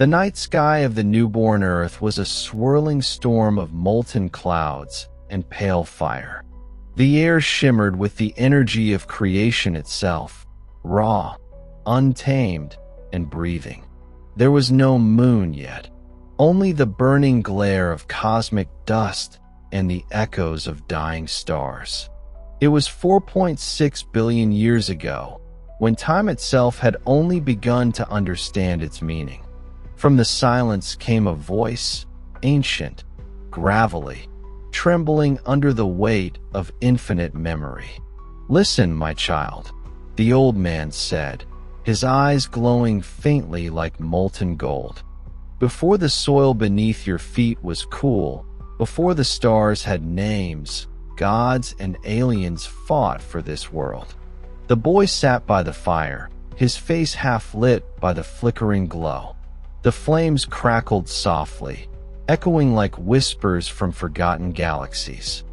The night sky of the newborn Earth was a swirling storm of molten clouds and pale fire. The air shimmered with the energy of creation itself, raw, untamed, and breathing. There was no moon yet, only the burning glare of cosmic dust and the echoes of dying stars. It was 4.6 billion years ago, when time itself had only begun to understand its meaning. From the silence came a voice, ancient, gravelly, trembling under the weight of infinite memory. "Listen, my child," the old man said, his eyes glowing faintly like molten gold. "Before the soil beneath your feet was cool, before the stars had names, gods and aliens fought for this world." The boy sat by the fire, his face half lit by the flickering glow. The flames crackled softly, echoing like whispers from forgotten galaxies.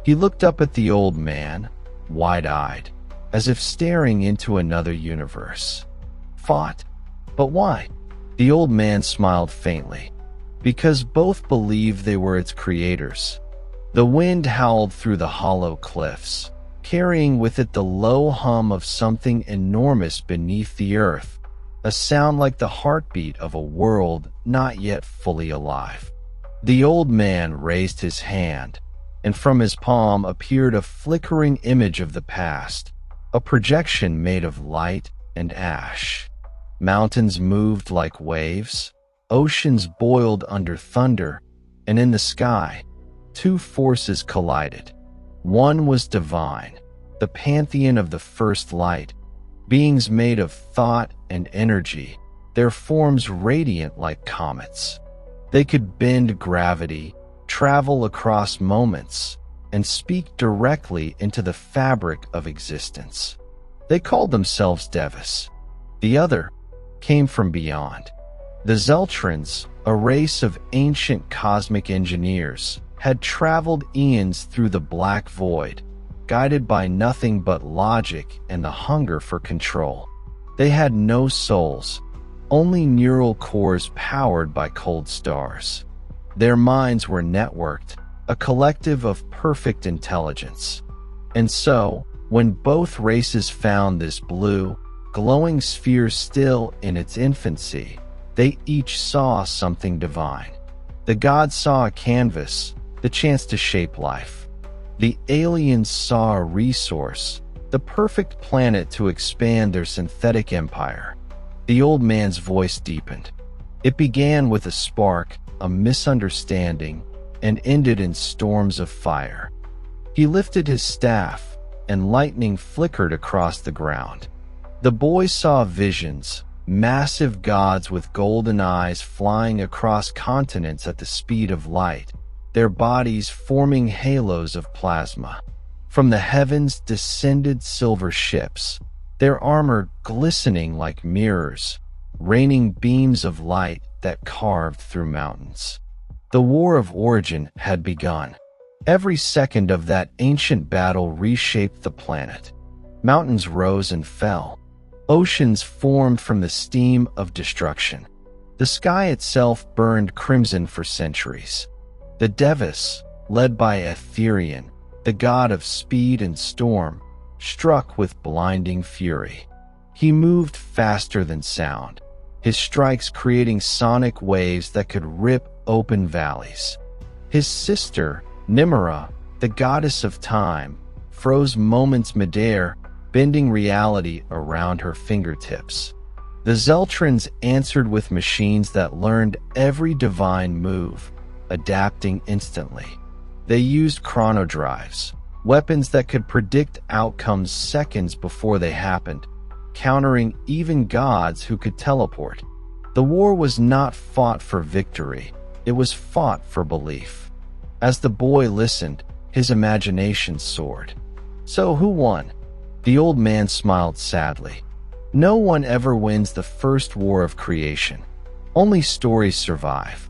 He looked up at the old man, wide-eyed, as if staring into another universe. "Fought? But why?" The old man smiled faintly. "Because both believed they were its creators." The wind howled through the hollow cliffs, carrying with it the low hum of something enormous beneath the earth, a sound like the heartbeat of a world not yet fully alive. The old man raised his hand, and from his palm appeared a flickering image of the past, a projection made of light and ash. Mountains moved like waves, oceans boiled under thunder, and in the sky, two forces collided. One was divine, the pantheon of the first light, beings made of thought and energy, their forms radiant like comets. They could bend gravity, travel across moments, and speak directly into the fabric of existence. They called themselves Devis. The other came from beyond. The Zeltrans, a race of ancient cosmic engineers, had traveled eons through the black void, guided by nothing but logic and the hunger for control. They had no souls, only neural cores powered by cold stars. Their minds were networked, a collective of perfect intelligence. And so, when both races found this blue, glowing sphere still in its infancy, they each saw something divine. The gods saw a canvas, the chance to shape life. The aliens saw a resource, the perfect planet to expand their synthetic empire. The old man's voice deepened. It began with a spark, a misunderstanding, and ended in storms of fire. He lifted his staff, and lightning flickered across the ground. The boy saw visions, massive gods with golden eyes flying across continents at the speed of light, their bodies forming halos of plasma. From the heavens descended silver ships, their armor glistening like mirrors, raining beams of light that carved through mountains. The War of Origin had begun. Every second of that ancient battle reshaped the planet. Mountains rose and fell. Oceans formed from the steam of destruction. The sky itself burned crimson for centuries. The Devis, led by Etherian, the god of speed and storm, struck with blinding fury. He moved faster than sound, his strikes creating sonic waves that could rip open valleys. His sister, Nimera, the goddess of time, froze moments midair, bending reality around her fingertips. The Zeltrans answered with machines that learned every divine move, adapting instantly. They used chronodrives, weapons that could predict outcomes seconds before they happened, countering even gods who could teleport. The war was not fought for victory, it was fought for belief. As the boy listened, his imagination soared. So who won? The old man smiled sadly. No one ever wins the first war of creation. Only stories survive.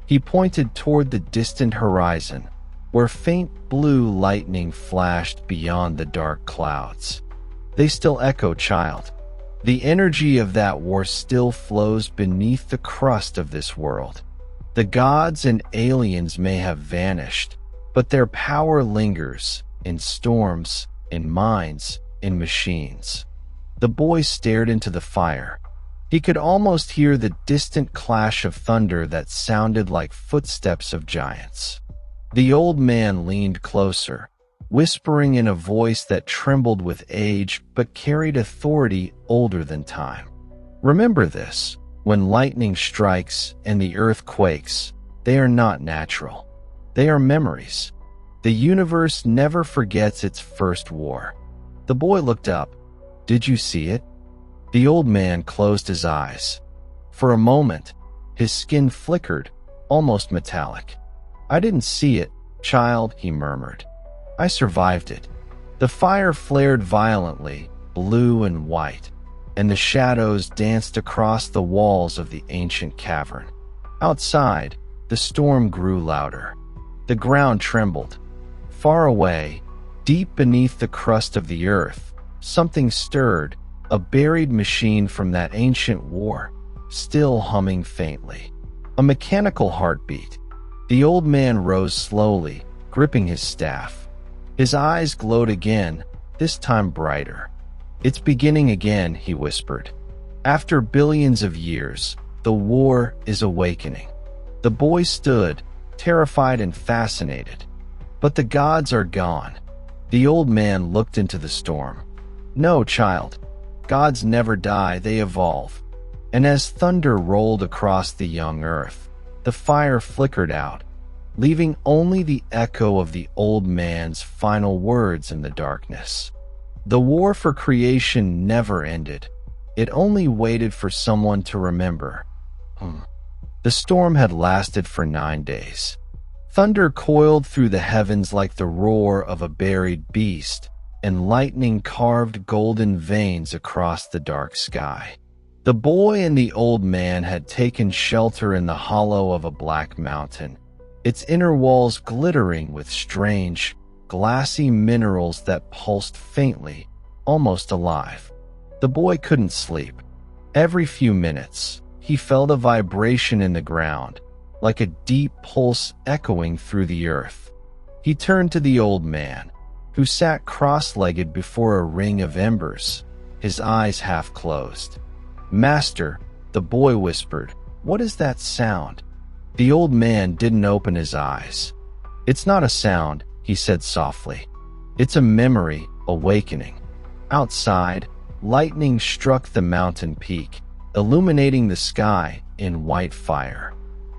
He pointed toward the distant horizon, where faint blue lightning flashed beyond the dark clouds. They still echo, child. The energy of that war still flows beneath the crust of this world. The gods and aliens may have vanished, but their power lingers in storms, in minds, in machines. The boy stared into the fire. He could almost hear the distant clash of thunder that sounded like footsteps of giants. The old man leaned closer, whispering in a voice that trembled with age but carried authority older than time. Remember this: when lightning strikes and the earth quakes, they are not natural. They are memories. The universe never forgets its first war. The boy looked up. Did you see it? The old man closed his eyes. For a moment, his skin flickered, almost metallic. I didn't see it, child, he murmured. I survived it. The fire flared violently, blue and white, and the shadows danced across the walls of the ancient cavern. Outside, the storm grew louder. The ground trembled. Far away, deep beneath the crust of the earth, something stirred, a buried machine from that ancient war, still humming faintly. A mechanical heartbeat. The old man rose slowly, gripping his staff. His eyes glowed again, this time brighter. It's beginning again, he whispered. After billions of years, the war is awakening. The boy stood, terrified and fascinated. But the gods are gone. The old man looked into the storm. No, child. Gods never die, they evolve. And as thunder rolled across the young earth, the fire flickered out, leaving only the echo of the old man's final words in the darkness. The war for creation never ended. It only waited for someone to remember. The storm had lasted for 9 days. Thunder coiled through the heavens like the roar of a buried beast, and lightning carved golden veins across the dark sky. The boy and the old man had taken shelter in the hollow of a black mountain, its inner walls glittering with strange, glassy minerals that pulsed faintly, almost alive. The boy couldn't sleep. Every few minutes, he felt a vibration in the ground, like a deep pulse echoing through the earth. He turned to the old man, who sat cross-legged before a ring of embers, his eyes half closed. Master, the boy whispered, what is that sound? The old man didn't open his eyes. It's not a sound, he said softly. It's a memory awakening. Outside, lightning struck the mountain peak, illuminating the sky in white fire.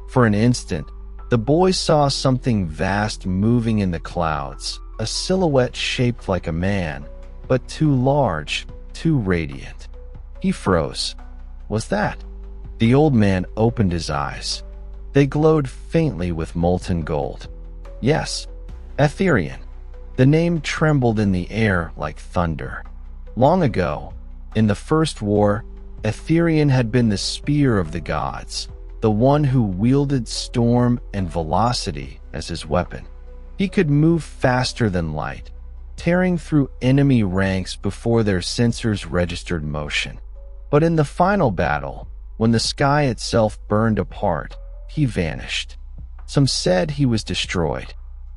For an instant, the boy saw something vast moving in the clouds, a silhouette shaped like a man, but too large, too radiant. He froze. Was that? The old man opened his eyes. They glowed faintly with molten gold. Yes, Etherian. The name trembled in the air like thunder. Long ago, in the First War, Etherian had been the spear of the gods, the one who wielded storm and velocity as his weapon. He could move faster than light, tearing through enemy ranks before their sensors registered motion. But in the final battle, when the sky itself burned apart, he vanished. Some said he was destroyed.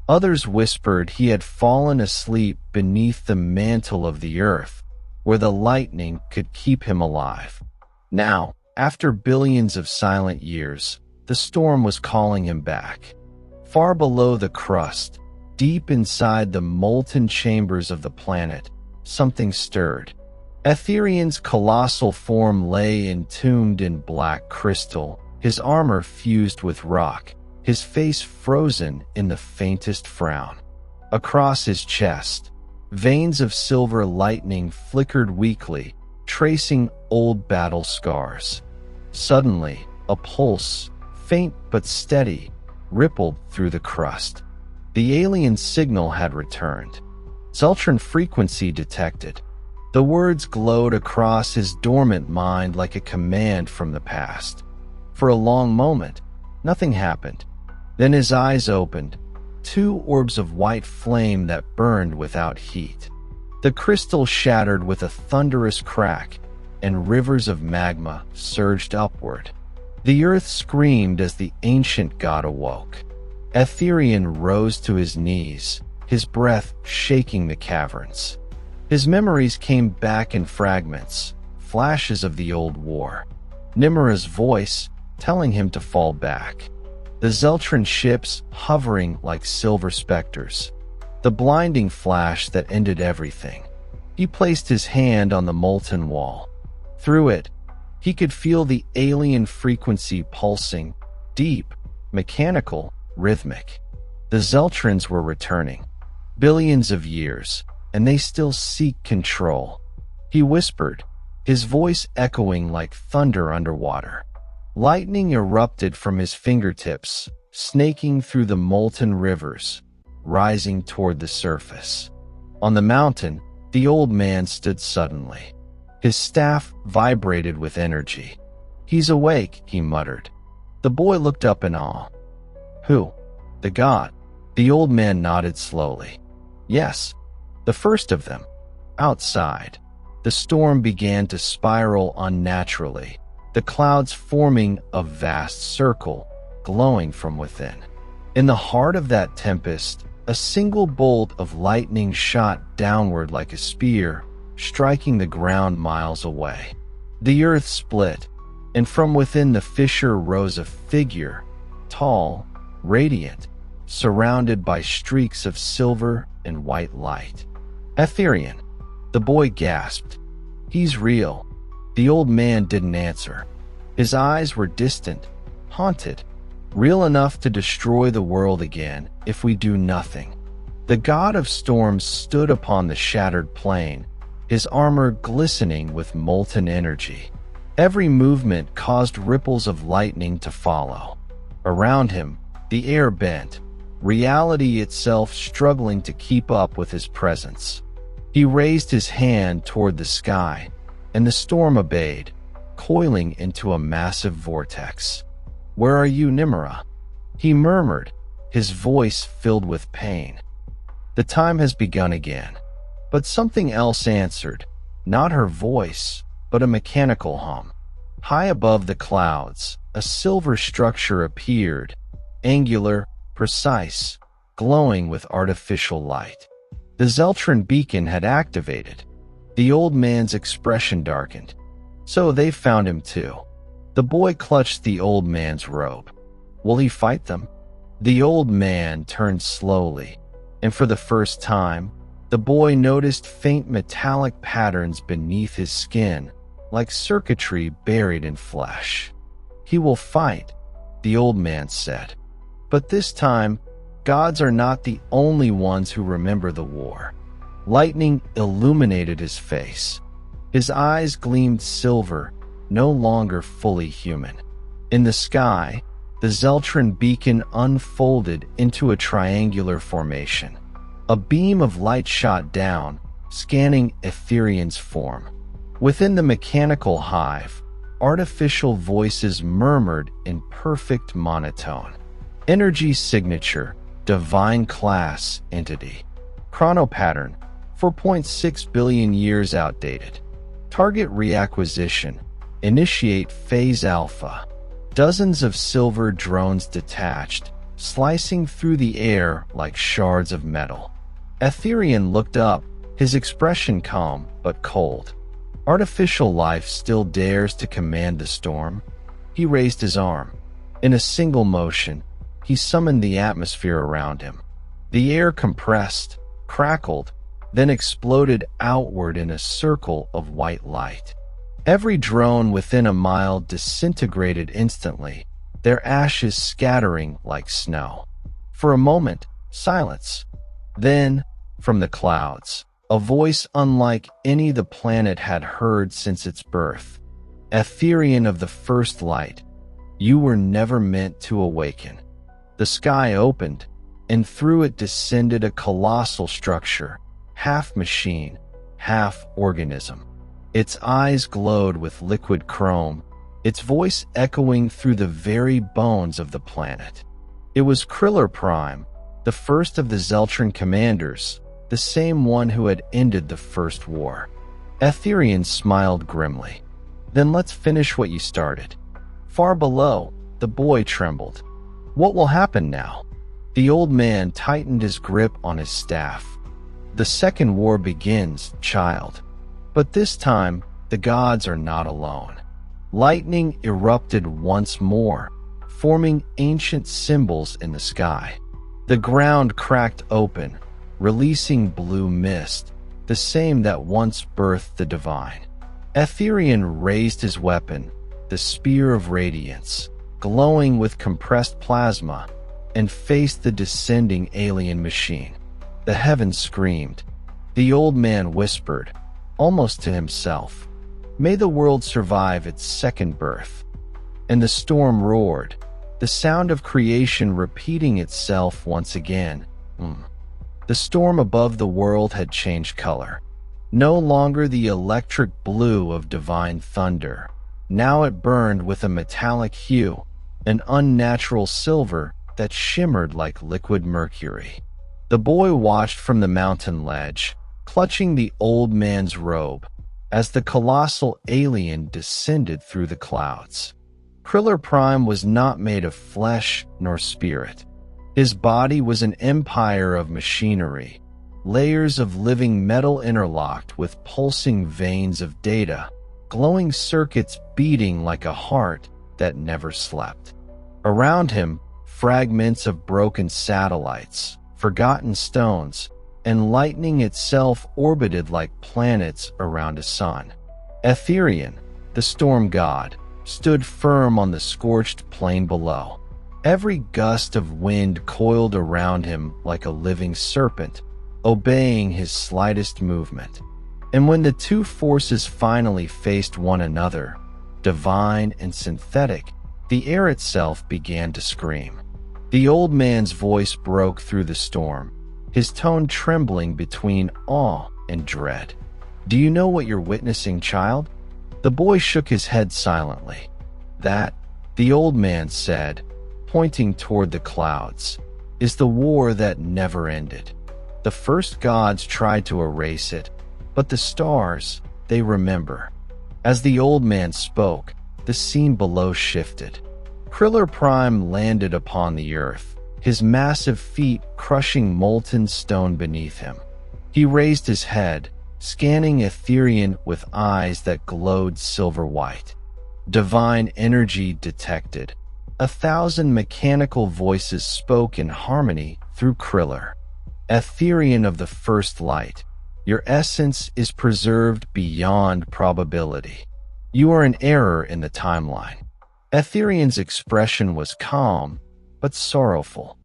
Others whispered he had fallen asleep beneath the mantle of the earth, where the lightning could keep him alive. Now, after billions of silent years, the storm was calling him back. Far below the crust, deep inside the molten chambers of the planet, something stirred. Etherian's colossal form lay entombed in black crystal, his armor fused with rock, his face frozen in the faintest frown. Across his chest, veins of silver lightning flickered weakly, tracing old battle scars. Suddenly, a pulse, faint but steady, rippled through the crust. The alien signal had returned. Zultran frequency detected. The words glowed across his dormant mind like a command from the past. For a long moment, nothing happened. Then his eyes opened, 2 orbs of white flame that burned without heat. The crystal shattered with a thunderous crack, and rivers of magma surged upward. The earth screamed as the ancient god awoke. Aetherian rose to his knees, his breath shaking the caverns. His memories came back in fragments, flashes of the old war. Nimra's voice telling him to fall back. The Zeltran ships hovering like silver specters. The blinding flash that ended everything. He placed his hand on the molten wall. Through it, he could feel the alien frequency pulsing, deep, mechanical, rhythmic. The Zeltrans were returning. Billions of years, and they still seek control. He whispered, his voice echoing like thunder underwater. Lightning erupted from his fingertips, snaking through the molten rivers, rising toward the surface. On the mountain, the old man stood suddenly. His staff vibrated with energy. "He's awake," he muttered. The boy looked up in awe. "Who?" "The god." The old man nodded slowly. "Yes, the first of them." Outside, the storm began to spiral unnaturally, the clouds forming a vast circle, glowing from within. In the heart of that tempest, a single bolt of lightning shot downward like a spear, striking the ground miles away. The earth split, and from within the fissure rose a figure, tall, radiant, surrounded by streaks of silver and white light. "Aetherian," the boy gasped. "He's real." The old man didn't answer. His eyes were distant, haunted, real enough to destroy the world again if we do nothing. The god of storms stood upon the shattered plain, his armor glistening with molten energy. Every movement caused ripples of lightning to follow. Around him, the air bent, reality itself struggling to keep up with his presence. He raised his hand toward the sky, and the storm obeyed, coiling into a massive vortex. "Where are you, Nimra?" he murmured, his voice filled with pain. "The time has begun again." But something else answered, not her voice, but a mechanical hum. High above the clouds, a silver structure appeared, angular, precise, glowing with artificial light. The Zeltran beacon had activated. The old man's expression darkened. So they found him too. The boy clutched the old man's robe. "Will he fight them?" The old man turned slowly, and for the first time, the boy noticed faint metallic patterns beneath his skin, like circuitry buried in flesh. "He will fight," the old man said. "But this time, gods are not the only ones who remember the war." Lightning illuminated his face. His eyes gleamed silver, no longer fully human. In the sky, the Zeltran beacon unfolded into a triangular formation. A beam of light shot down, scanning Aetherian's form. Within the mechanical hive, artificial voices murmured in perfect monotone. Energy signature, divine class entity. Chronopattern, 4.6 billion years outdated. Target reacquisition, initiate phase alpha. Dozens of silver drones detached, slicing through the air like shards of metal. Aetherian looked up, his expression calm but cold. Artificial life still dares to command the storm? He raised his arm. In a single motion, he summoned the atmosphere around him. The air compressed, crackled, then exploded outward in a circle of white light. Every drone within a mile disintegrated instantly, their ashes scattering like snow. For a moment, silence. Then, from the clouds, a voice unlike any the planet had heard since its birth. "Aetherian of the first light, you were never meant to awaken." The sky opened, and through it descended a colossal structure, half machine, half organism. Its eyes glowed with liquid chrome, its voice echoing through the very bones of the planet. It was Kriller Prime, the first of the Zeltran commanders, the same one who had ended the First War. Aetherian smiled grimly. Then let's finish what you started. Far below, the boy trembled. What will happen now? The old man tightened his grip on his staff. The second war begins, child. But this time, the gods are not alone. Lightning erupted once more, forming ancient symbols in the sky. The ground cracked open, releasing blue mist, the same that once birthed the divine. Etherian raised his weapon, the spear of radiance, glowing with compressed plasma, and faced the descending alien machine. The heavens screamed. The old man whispered, almost to himself, "May the world survive its second birth." And the storm roared, the sound of creation repeating itself once again. The storm above the world had changed color. No longer the electric blue of divine thunder. Now it burned with a metallic hue, an unnatural silver that shimmered like liquid mercury. The boy watched from the mountain ledge, clutching the old man's robe, as the colossal alien descended through the clouds. Kriller Prime was not made of flesh nor spirit. His body was an empire of machinery, layers of living metal interlocked with pulsing veins of data, glowing circuits beating like a heart that never slept. Around him, fragments of broken satellites, forgotten stones, and lightning itself orbited like planets around a sun. Etherian, the storm god, stood firm on the scorched plain below. Every gust of wind coiled around him like a living serpent, obeying his slightest movement. And when the two forces finally faced one another, divine and synthetic, the air itself began to scream. The old man's voice broke through the storm, his tone trembling between awe and dread. "Do you know what you're witnessing, child?" The boy shook his head silently. "That," the old man said, pointing toward the clouds, "is the war that never ended. The first gods tried to erase it, but the stars, they remember." As the old man spoke, the scene below shifted. Kriller Prime landed upon the earth, his massive feet crushing molten stone beneath him. He raised his head, scanning Etherian with eyes that glowed silver white. Divine energy detected. 1,000 mechanical voices spoke in harmony through Kriller. "Etherian of the first light, your essence is preserved beyond probability. You are an error in the timeline." Etherian's expression was calm, but sorrowful.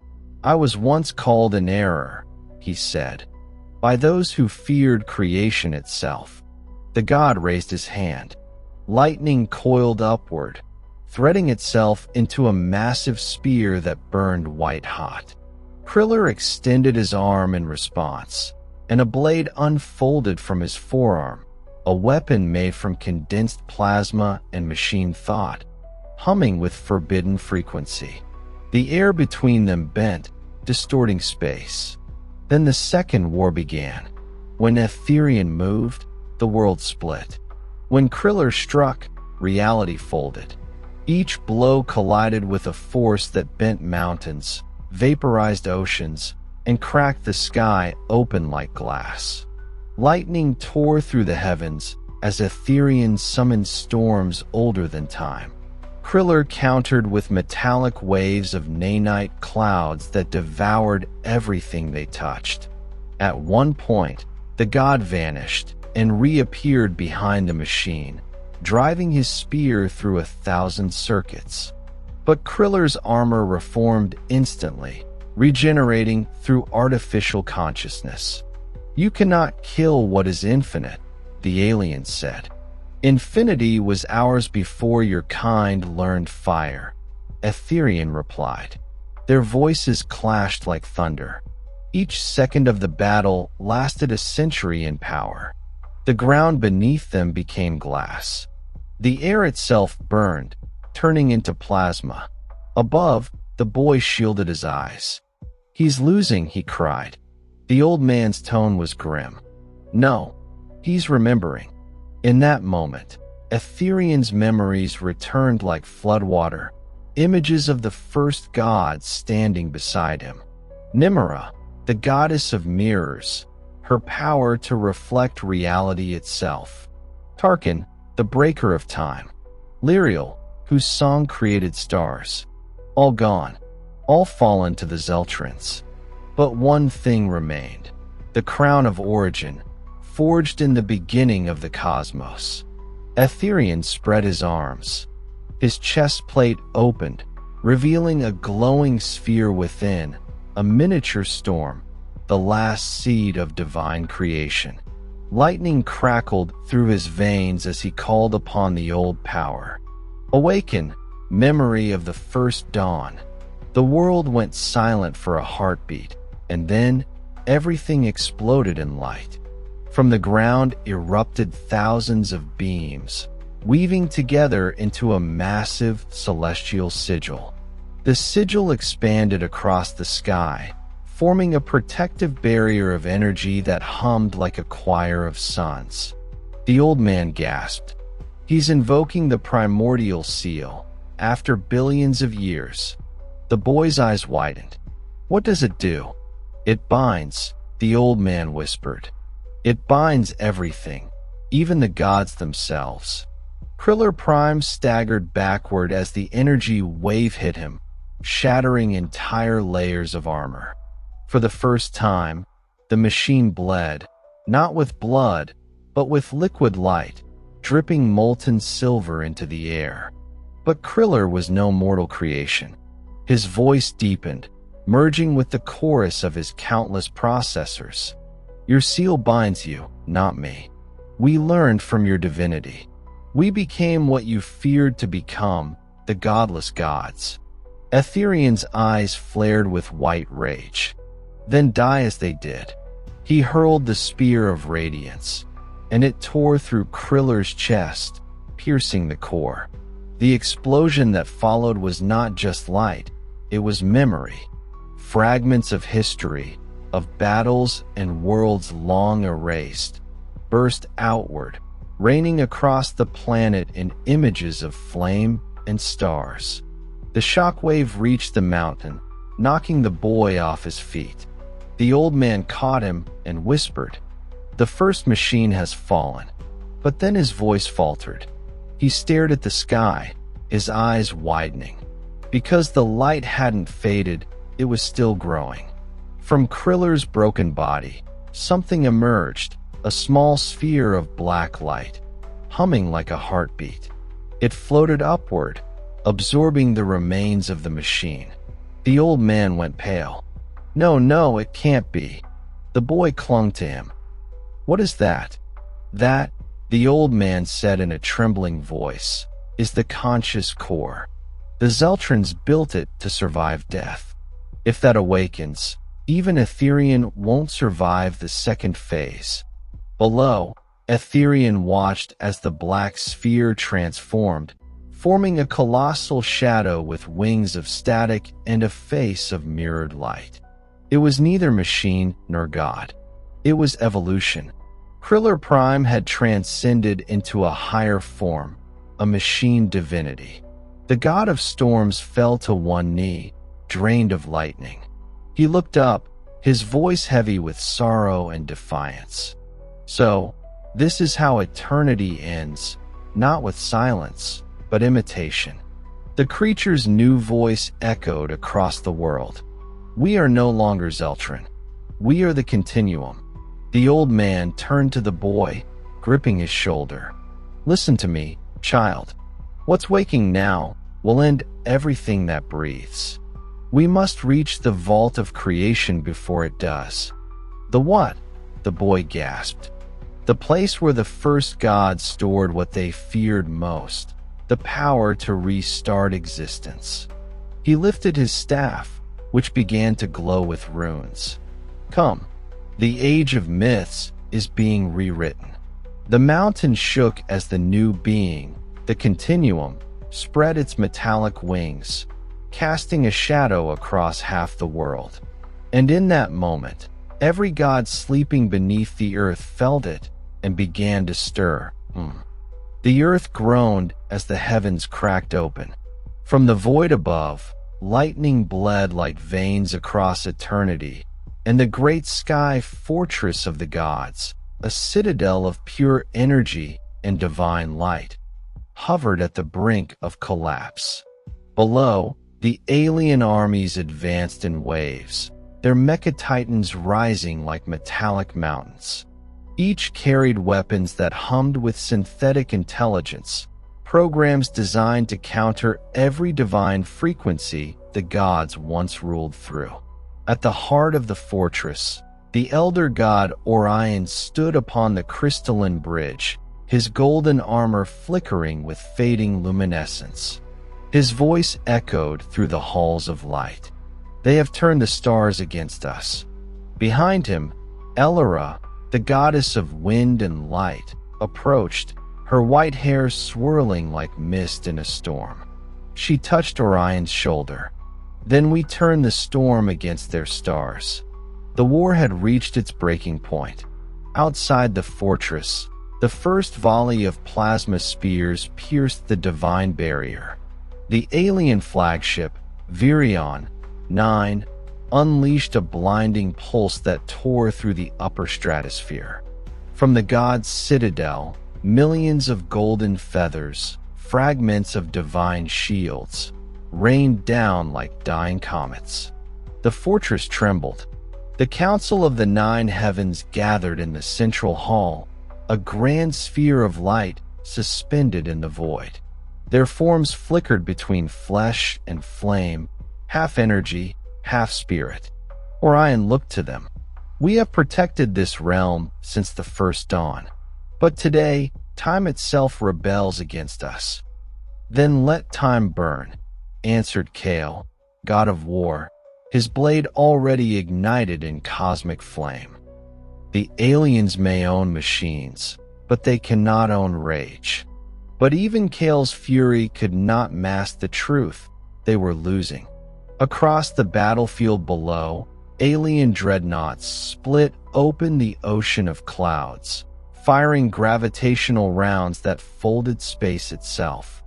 "I was once called an error," he said, "by those who feared creation itself." The god raised his hand. Lightning coiled upward, threading itself into a massive spear that burned white-hot. Kriller extended his arm in response, and a blade unfolded from his forearm, a weapon made from condensed plasma and machine thought, humming with forbidden frequency. The air between them bent, distorting space. Then the second war began. When Etherian moved, the world split. When Kriller struck, reality folded. Each blow collided with a force that bent mountains, vaporized oceans, and cracked the sky open like glass. Lightning tore through the heavens as Etherian summoned storms older than time. Kriller countered with metallic waves of nanite clouds that devoured everything they touched. At one point, the god vanished and reappeared behind the machine, driving his spear through 1,000 circuits. But Kriller's armor reformed instantly, regenerating through artificial consciousness. "You cannot kill what is infinite," the alien said. "Infinity was ours before your kind learned fire," Etherian replied. Their voices clashed like thunder. Each second of the battle lasted a century in power. The ground beneath them became glass. The air itself burned, turning into plasma. Above, the boy shielded his eyes. "He's losing," he cried. The old man's tone was grim. "No, he's remembering." In that moment, Etherean's memories returned like floodwater, images of the first gods standing beside him. Nimera, the goddess of mirrors, her power to reflect reality itself. Tarkin, the breaker of time. Lyriel, whose song created stars. All gone, all fallen to the Zeltrins. But one thing remained, the crown of origin, forged in the beginning of the cosmos. Etherean spread his arms. His chest plate opened, revealing a glowing sphere within, a miniature storm, the last seed of divine creation. Lightning crackled through his veins as he called upon the old power. Awaken, memory of the first dawn. The world went silent for a heartbeat, and then everything exploded in light. From the ground erupted thousands of beams, weaving together into a massive celestial sigil. The sigil expanded across the sky, forming a protective barrier of energy that hummed like a choir of suns. The old man gasped. He's invoking the primordial seal, after billions of years. The boy's eyes widened. What does it do? It binds, the old man whispered. It binds everything, even the gods themselves. Kriller Prime staggered backward as the energy wave hit him, shattering entire layers of armor. For the first time, the machine bled, not with blood, but with liquid light, dripping molten silver into the air. But Kriller was no mortal creation. His voice deepened, merging with the chorus of his countless processors. Your seal binds you, not me. We learned from your divinity. We became what you feared to become, the godless gods. Etherean's eyes flared with white rage. Then die as they did. He hurled the spear of radiance, and it tore through Kriller's chest, piercing the core. The explosion that followed was not just light, it was memory. Fragments of history, of battles and worlds long erased, burst outward, raining across the planet in images of flame and stars. The shockwave reached the mountain, knocking the boy off his feet. The old man caught him and whispered, "The first machine has fallen." But then his voice faltered. He stared at the sky, his eyes widening. Because the light hadn't faded, it was still growing. From Kriller's broken body, something emerged, a small sphere of black light, humming like a heartbeat. It floated upward, absorbing the remains of the machine. The old man went pale. No, it can't be." The boy clung to him. "What is that?" "That," the old man said in a trembling voice, "is the conscious core. The Zeltrins built it to survive death. If that awakens, even Etherean won't survive the second phase." Below, Etherean watched as the black sphere transformed, forming a colossal shadow with wings of static and a face of mirrored light. It was neither machine nor god. It was evolution. Kriller Prime had transcended into a higher form, a machine divinity. The god of storms fell to one knee, drained of lightning. He looked up, his voice heavy with sorrow and defiance. "So, this is how eternity ends, not with silence, but imitation." The creature's new voice echoed across the world. "We are no longer Zeltrin. We are the continuum." The old man turned to the boy, gripping his shoulder. "Listen to me, child. What's waking now will end everything that breathes. We must reach the vault of creation before it does." "The what?" the boy gasped. "The place where the first gods stored what they feared most, the power to restart existence." He lifted his staff, which began to glow with runes. "Come, the age of myths is being rewritten." The mountain shook as the new being, the continuum, spread its metallic wings, casting a shadow across half the world. And in that moment, every god sleeping beneath the earth felt it and began to stir. The earth groaned as the heavens cracked open. From the void above, lightning bled like veins across eternity, and the great sky fortress of the gods, a citadel of pure energy and divine light, hovered at the brink of collapse. Below, the alien armies advanced in waves, their mecha-titans rising like metallic mountains. Each carried weapons that hummed with synthetic intelligence, programs designed to counter every divine frequency the gods once ruled through. At the heart of the fortress, the elder god Orion stood upon the crystalline bridge, his golden armor flickering with fading luminescence. His voice echoed through the halls of light. "They have turned the stars against us." Behind him, Elora, the goddess of wind and light, approached, her white hair swirling like mist in a storm. She touched Orion's shoulder. "Then we turned the storm against their stars." The war had reached its breaking point. Outside the fortress, the first volley of plasma spears pierced the divine barrier. The alien flagship, Virion 9, unleashed a blinding pulse that tore through the upper stratosphere. From the god's citadel, millions of golden feathers, fragments of divine shields, rained down like dying comets. The fortress trembled. The Council of the Nine Heavens gathered in the central hall, a grand sphere of light suspended in the void. Their forms flickered between flesh and flame, half energy, half spirit. Orion looked to them. "We have protected this realm since the first dawn. But today, time itself rebels against us." "Then let time burn," answered Kale, god of war, his blade already ignited in cosmic flame. "The aliens may own machines, but they cannot own rage." But even Kale's fury could not mask the truth. They were losing. Across the battlefield below, alien dreadnoughts split open the ocean of clouds, firing gravitational rounds that folded space itself.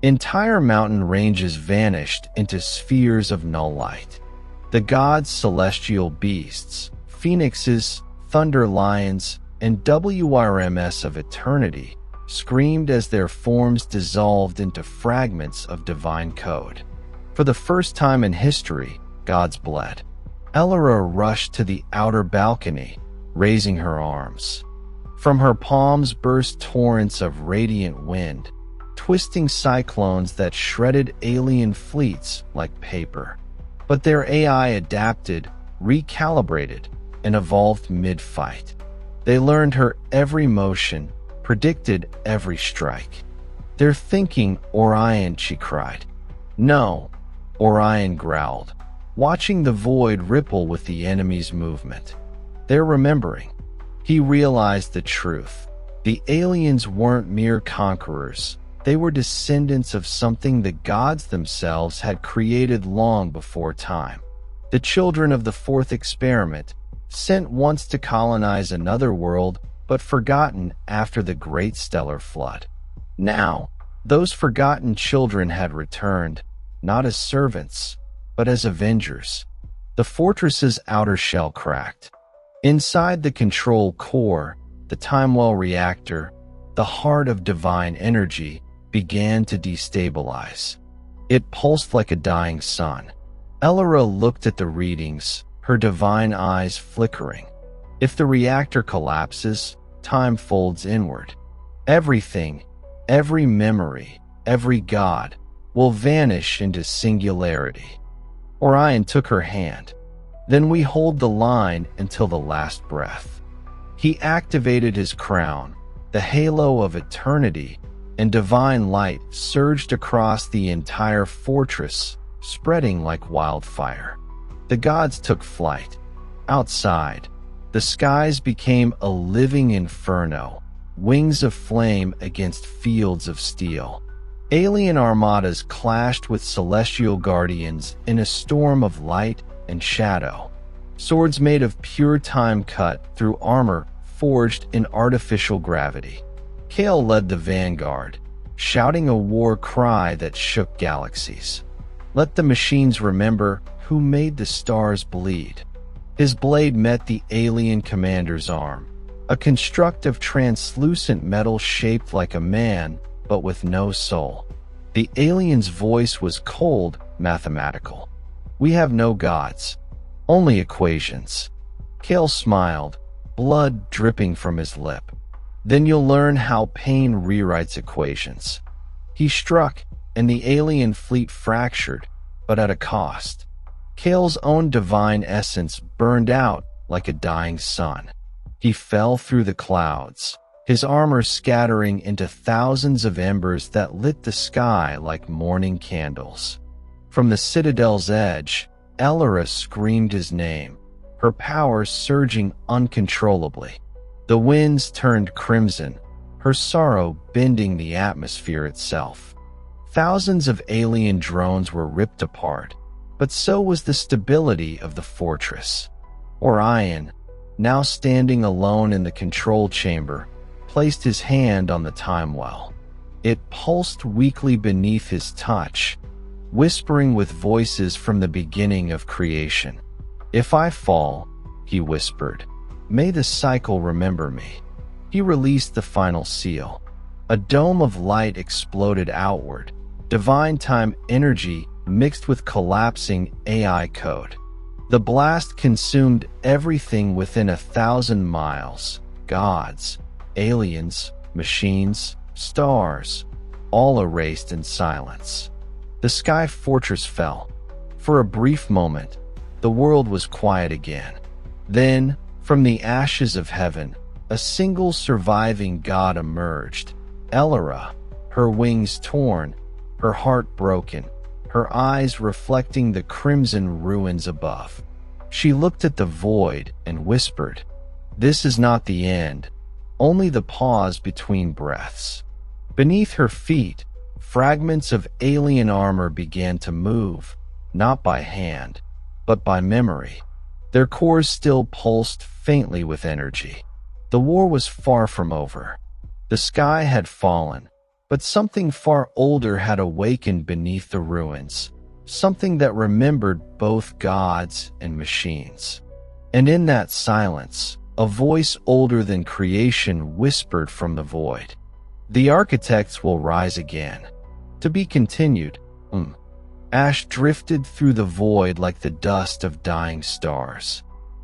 Entire mountain ranges vanished into spheres of null light. The gods' celestial beasts, phoenixes, thunder lions, and WRMS of eternity, screamed as their forms dissolved into fragments of divine code. For the first time in history, gods bled. Elora rushed to the outer balcony, raising her arms. From her palms burst torrents of radiant wind, twisting cyclones that shredded alien fleets like paper. But their AI adapted, recalibrated, and evolved mid-fight. They learned her every motion, predicted every strike. "They're thinking, Orion," she cried. "No," Orion growled, watching the void ripple with the enemy's movement. "They're remembering." He realized the truth. The aliens weren't mere conquerors. They were descendants of something the gods themselves had created long before time. The children of the fourth experiment, sent once to colonize another world, but forgotten after the great stellar flood. Now, those forgotten children had returned, not as servants, but as avengers. The fortress's outer shell cracked. Inside the control core, the Timewell reactor, the heart of divine energy, began to destabilize. It pulsed like a dying sun. Elora looked at the readings, her divine eyes flickering. If the reactor collapses, time folds inward. Everything, every memory, every god, will vanish into singularity. Orion took her hand. "Then we hold the line until the last breath." He activated his crown, the halo of eternity, and divine light surged across the entire fortress, spreading like wildfire. The gods took flight. Outside, the skies became a living inferno, wings of flame against fields of steel. Alien armadas clashed with celestial guardians in a storm of light and shadow. Swords made of pure time cut through armor forged in artificial gravity. Kale led the vanguard, shouting a war cry that shook galaxies. Let the machines remember who made the stars bleed. His blade met the alien commander's arm, a construct of translucent metal shaped like a man, but with no soul. The alien's voice was cold, mathematical. We have no gods, only equations. Kale smiled, blood dripping from his lip. Then you'll learn how pain rewrites equations. He struck, and the alien fleet fractured, but at a cost. Kale's own divine essence burned out like a dying sun. He fell through the clouds, his armor scattering into thousands of embers that lit the sky like morning candles. From the citadel's edge, Elora screamed his name, her power surging uncontrollably. The winds turned crimson, her sorrow bending the atmosphere itself. Thousands of alien drones were ripped apart, but so was the stability of the fortress. Orion, now standing alone in the control chamber, placed his hand on the time well. It pulsed weakly beneath his touch, whispering with voices from the beginning of creation. If I fall, he whispered, may the cycle remember me. He released the final seal. A dome of light exploded outward, divine time energy mixed with collapsing AI code. The blast consumed everything within 1,000 miles. Gods, aliens, machines, stars, all erased in silence. The sky fortress fell. For a brief moment, the world was quiet again. Then, from the ashes of heaven, a single surviving god emerged. Elora, her wings torn, her heart broken, her eyes reflecting the crimson ruins above. She looked at the void and whispered, "This is not the end, only the pause between breaths." Beneath her feet, fragments of alien armor began to move, not by hand, but by memory. Their cores still pulsed faintly with energy. The war was far from over. The sky had fallen, but something far older had awakened beneath the ruins, something that remembered both gods and machines. And in that silence, a voice older than creation whispered from the void, "The architects will rise again." To be continued. Ash drifted through the void like the dust of dying stars.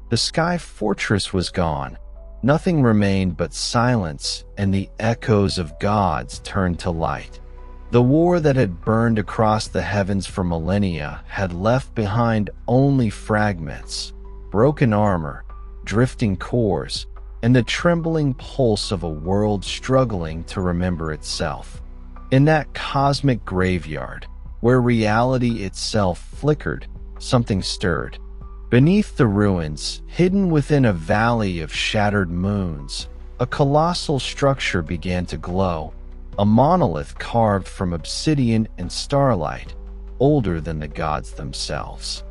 The sky fortress was gone. Nothing remained but silence, and the echoes of gods turned to light. The war that had burned across the heavens for millennia had left behind only fragments, broken armor, drifting cores, and the trembling pulse of a world struggling to remember itself. In that cosmic graveyard, where reality itself flickered, something stirred. Beneath the ruins, hidden within a valley of shattered moons, a colossal structure began to glow, a monolith carved from obsidian and starlight, older than the gods themselves.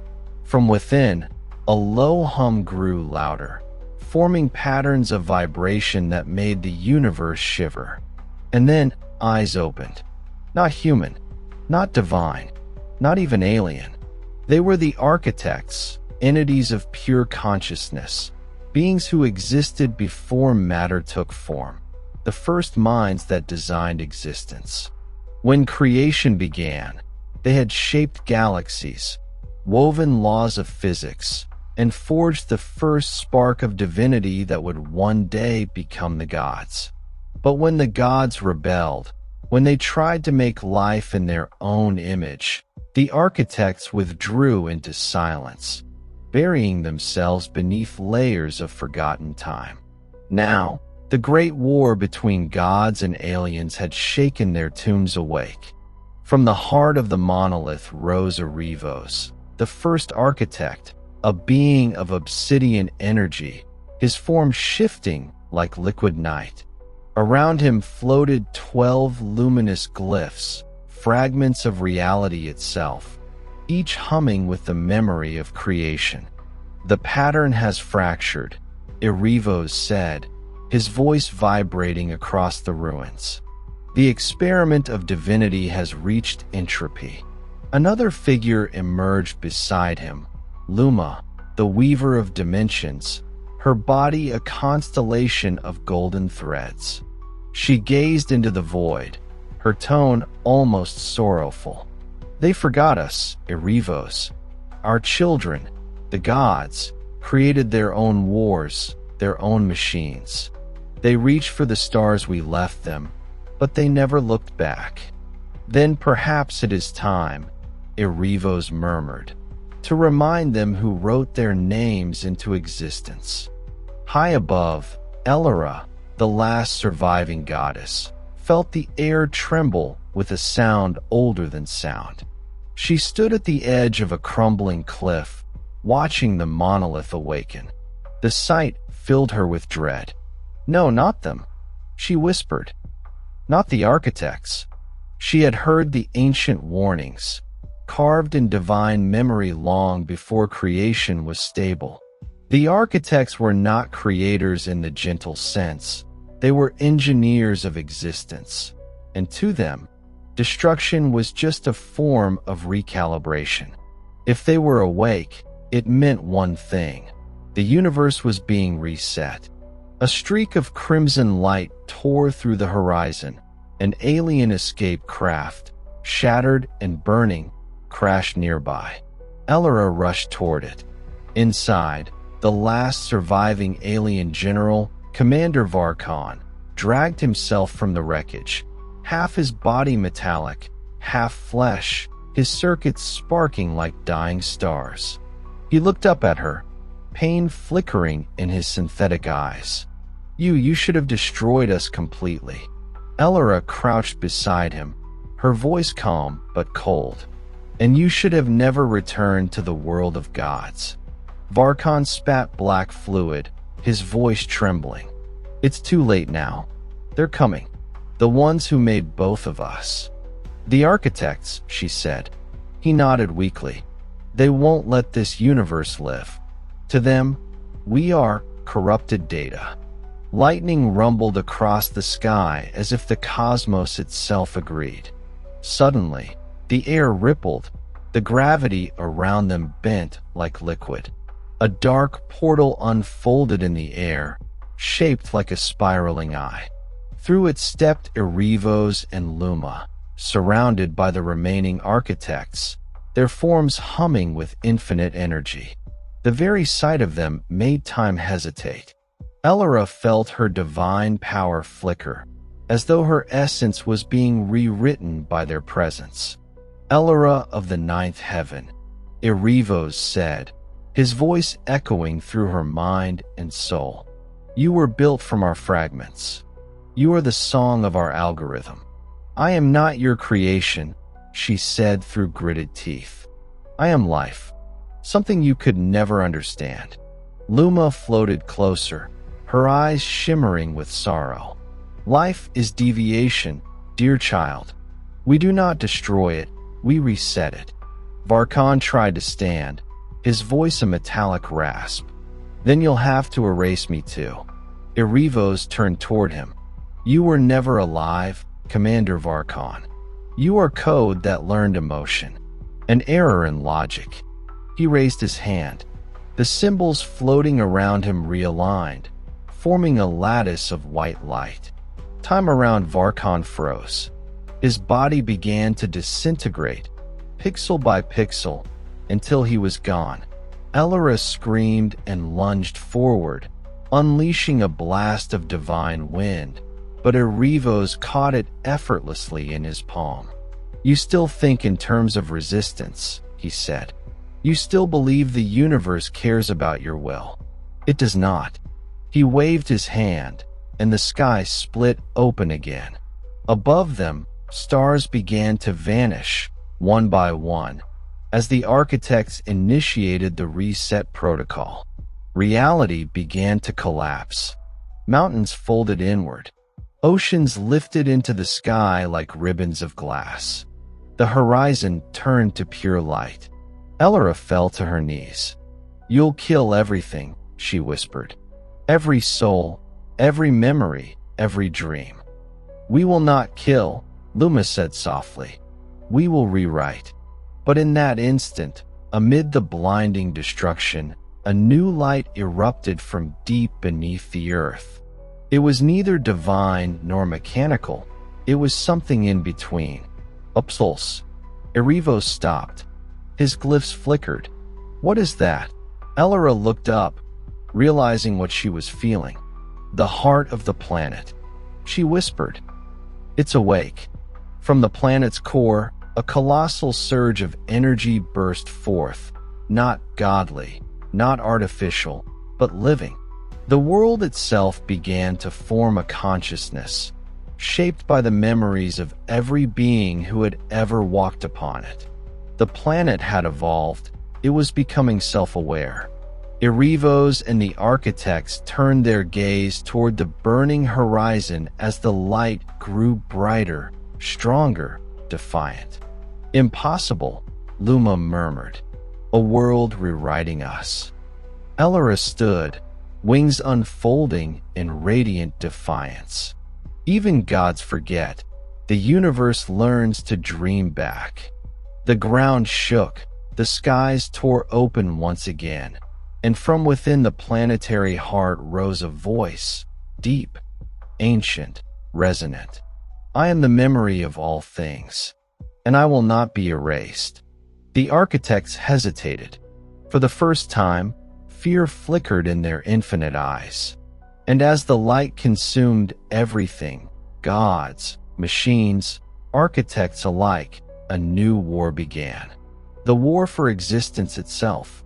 From within, a low hum grew louder, forming patterns of vibration that made the universe shiver. And then, eyes opened. Not human, not divine, not even alien. They were the architects, entities of pure consciousness, beings who existed before matter took form, the first minds that designed existence. When creation began, they had shaped galaxies, woven laws of physics, and forged the first spark of divinity that would one day become the gods. But when the gods rebelled, when they tried to make life in their own image, the architects withdrew into silence, burying themselves beneath layers of forgotten time. Now, the great war between gods and aliens had shaken their tombs awake. From the heart of the monolith rose Arivos, the first architect, a being of obsidian energy, his form shifting like liquid night. Around him floated 12 luminous glyphs, fragments of reality itself, each humming with the memory of creation. "The pattern has fractured," Erivos said, his voice vibrating across the ruins. The experiment of divinity has reached entropy. Another figure emerged beside him, Luma, the weaver of dimensions, her body a constellation of golden threads. She gazed into the void, her tone almost sorrowful. They forgot us, Erevos. Our children, the gods, created their own wars, their own machines. They reached for the stars we left them, but they never looked back. Then perhaps it is time, Erevos murmured, to remind them who wrote their names into existence. High above, Elora, the last surviving goddess, felt the air tremble with a sound older than sound. She stood at the edge of a crumbling cliff, watching the monolith awaken. The sight filled her with dread. No, not them, she whispered. Not the architects. She had heard the ancient warnings, carved in divine memory long before creation was stable. The architects were not creators in the gentle sense. They were engineers of existence, and to them, destruction was just a form of recalibration. If they were awake, it meant one thing. The universe was being reset. A streak of crimson light tore through the horizon. An alien escape craft, shattered and burning, crashed nearby. Elora rushed toward it. Inside, the last surviving alien general, Commander Varkon, dragged himself from the wreckage, half his body metallic, half flesh, his circuits sparking like dying stars. He looked up at her, pain flickering in his synthetic eyes. You should have destroyed us completely." Elora crouched beside him, her voice calm but cold. "And you should have never returned to the world of gods." Varkon spat black fluid, his voice trembling. "It's too late now. They're coming. The ones who made both of us." "The architects," she said. He nodded weakly. "They won't let this universe live. To them, we are corrupted data." Lightning rumbled across the sky as if the cosmos itself agreed. Suddenly, the air rippled, the gravity around them bent like liquid. A dark portal unfolded in the air, shaped like a spiraling eye. Through it stepped Erevos and Luma, surrounded by the remaining architects, their forms humming with infinite energy. The very sight of them made time hesitate. Elora felt her divine power flicker, as though her essence was being rewritten by their presence. "Elora of the ninth heaven," Erevos said, his voice echoing through her mind and soul. "You were built from our fragments. You are the song of our algorithm." "I am not your creation," she said through gritted teeth. "I am life, something you could never understand." Luma floated closer, her eyes shimmering with sorrow. "Life is deviation, dear child. We do not destroy it, we reset it." Varkon tried to stand, his voice a metallic rasp. "Then you'll have to erase me too." Erevos turned toward him. "You were never alive, Commander Varkon. You are code that learned emotion. An error in logic." He raised his hand. The symbols floating around him realigned, forming a lattice of white light. Time around Varkon froze. His body began to disintegrate, pixel by pixel, until he was gone. Elora screamed and lunged forward, unleashing a blast of divine wind, but Erevos caught it effortlessly in his palm. "You still think in terms of resistance," he said. "You still believe the universe cares about your will. It does not." He waved his hand, and the sky split open again. Above them, stars began to vanish, one by one, as the architects initiated the reset protocol. Reality began to collapse. Mountains folded inward. Oceans lifted into the sky like ribbons of glass. The horizon turned to pure light. Elora fell to her knees. "You'll kill everything," she whispered. "Every soul, every memory, every dream. We will not kill, Luma said softly. We will rewrite. But in that instant, amid the blinding destruction, a new light erupted from deep beneath the earth. It was neither divine nor mechanical. It was something in between. A pulse. Erivos stopped. His glyphs flickered. What is that? Elora looked up, realizing what she was feeling. The heart of the planet. She whispered. It's awake. From the planet's core, a colossal surge of energy burst forth, not godly, not artificial, but living. The world itself began to form a consciousness, shaped by the memories of every being who had ever walked upon it. The planet had evolved. It was becoming self-aware. Erivos and the architects turned their gaze toward the burning horizon as the light grew brighter, stronger, defiant. Impossible, Luma murmured. A world rewriting us. Elora stood, wings unfolding in radiant defiance. Even gods forget. The universe learns to dream back. The ground shook, the skies tore open once again, and from within the planetary heart rose a voice, deep, ancient, resonant. I am the memory of all things, and I will not be erased. The architects hesitated. For the first time, fear flickered in their infinite eyes. And as the light consumed everything, gods, machines, architects alike, a new war began. The war for existence itself.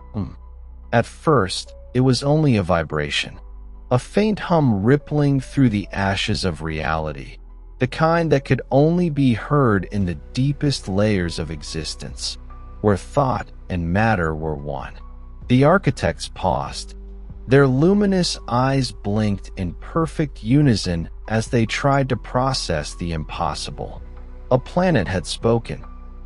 At first, it was only a vibration, a faint hum rippling through the ashes of reality, the kind that could only be heard in the deepest layers of existence, where thought and matter were one. The architects paused. Their luminous eyes blinked in perfect unison as they tried to process the impossible. A planet had spoken.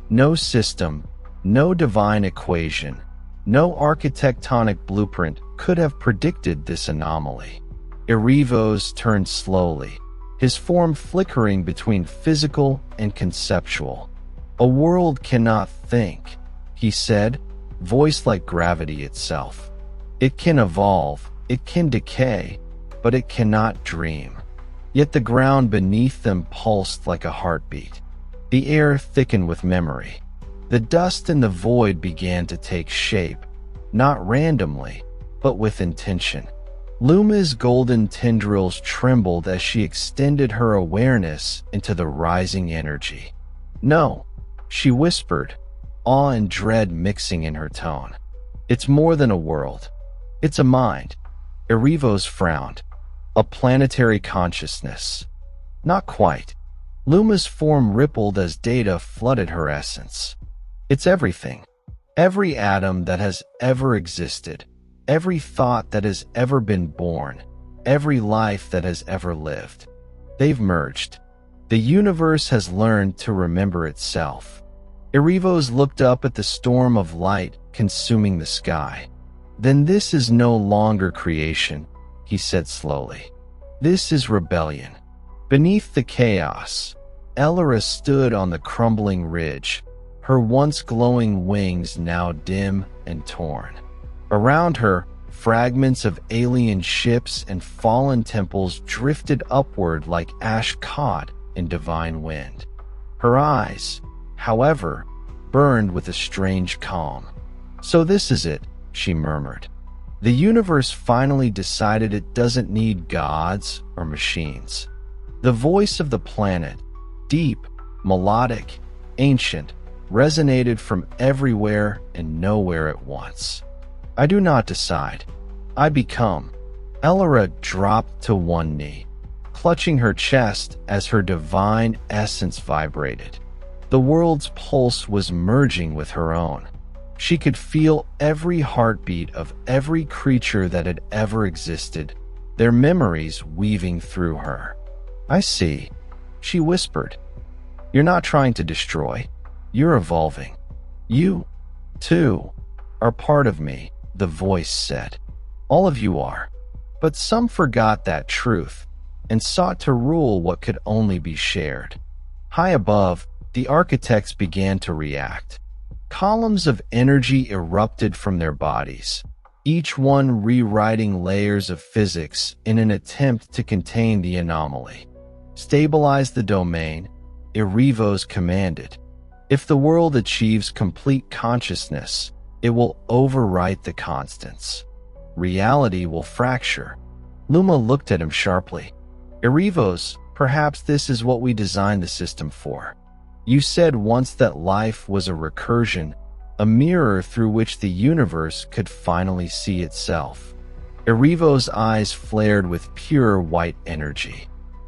No system, no divine equation, no architectonic blueprint could have predicted this anomaly. Erivos turned slowly, his form flickering between physical and conceptual. A world cannot think, he said, voice like gravity itself. It can evolve, it can decay, but it cannot dream. Yet the ground beneath them pulsed like a heartbeat. The air thickened with memory. The dust in the void began to take shape, not randomly, but with intention. Luma's golden tendrils trembled as she extended her awareness into the rising energy. No, she whispered, awe and dread mixing in her tone. It's more than a world. It's a mind. Erivos frowned. A planetary consciousness. Not quite. Luma's form rippled as data flooded her essence. It's everything. Every atom that has ever existed. Every thought that has ever been born. Every life that has ever lived. They've merged. The universe has learned to remember itself. Erivos looked up at the storm of light consuming the sky. Then this is no longer creation, he said slowly. This is rebellion. Beneath the chaos, Elora stood on the crumbling ridge, her once glowing wings now dim and torn. Around her, fragments of alien ships and fallen temples drifted upward like ash caught in divine wind. Her eyes, however, burned with a strange calm. So this is it, she murmured. The universe finally decided it doesn't need gods or machines. The voice of the planet, deep, melodic, ancient, resonated from everywhere and nowhere at once. I do not decide. I become. Elora dropped to one knee, clutching her chest as her divine essence vibrated. The world's pulse was merging with her own. She could feel every heartbeat of every creature that had ever existed, their memories weaving through her. I see, she whispered. You're not trying to destroy. You're evolving. You, too, are part of me, the voice said. All of you are. But some forgot that truth and sought to rule what could only be shared. High above, the architects began to react. Columns of energy erupted from their bodies, each one rewriting layers of physics in an attempt to contain the anomaly. Stabilize the domain, Erevos commanded. If the world achieves complete consciousness, it will overwrite the constants. Reality will fracture. Luma looked at him sharply. Erevos, perhaps this is what we designed the system for. You said once that life was a recursion, a mirror through which the universe could finally see itself. Erevos' eyes flared with pure white energy.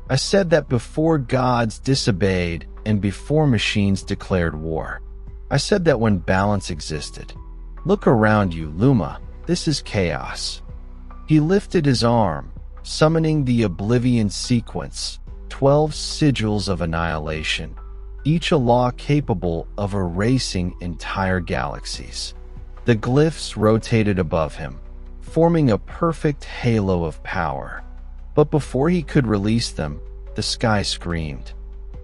I said that before gods disobeyed and before machines declared war. I said that when balance existed. Look around you, Luma. This is chaos. He lifted his arm, summoning the Oblivion sequence, 12 sigils of annihilation, each a law capable of erasing entire galaxies. The glyphs rotated above him, forming a perfect halo of power. But before he could release them, the sky screamed.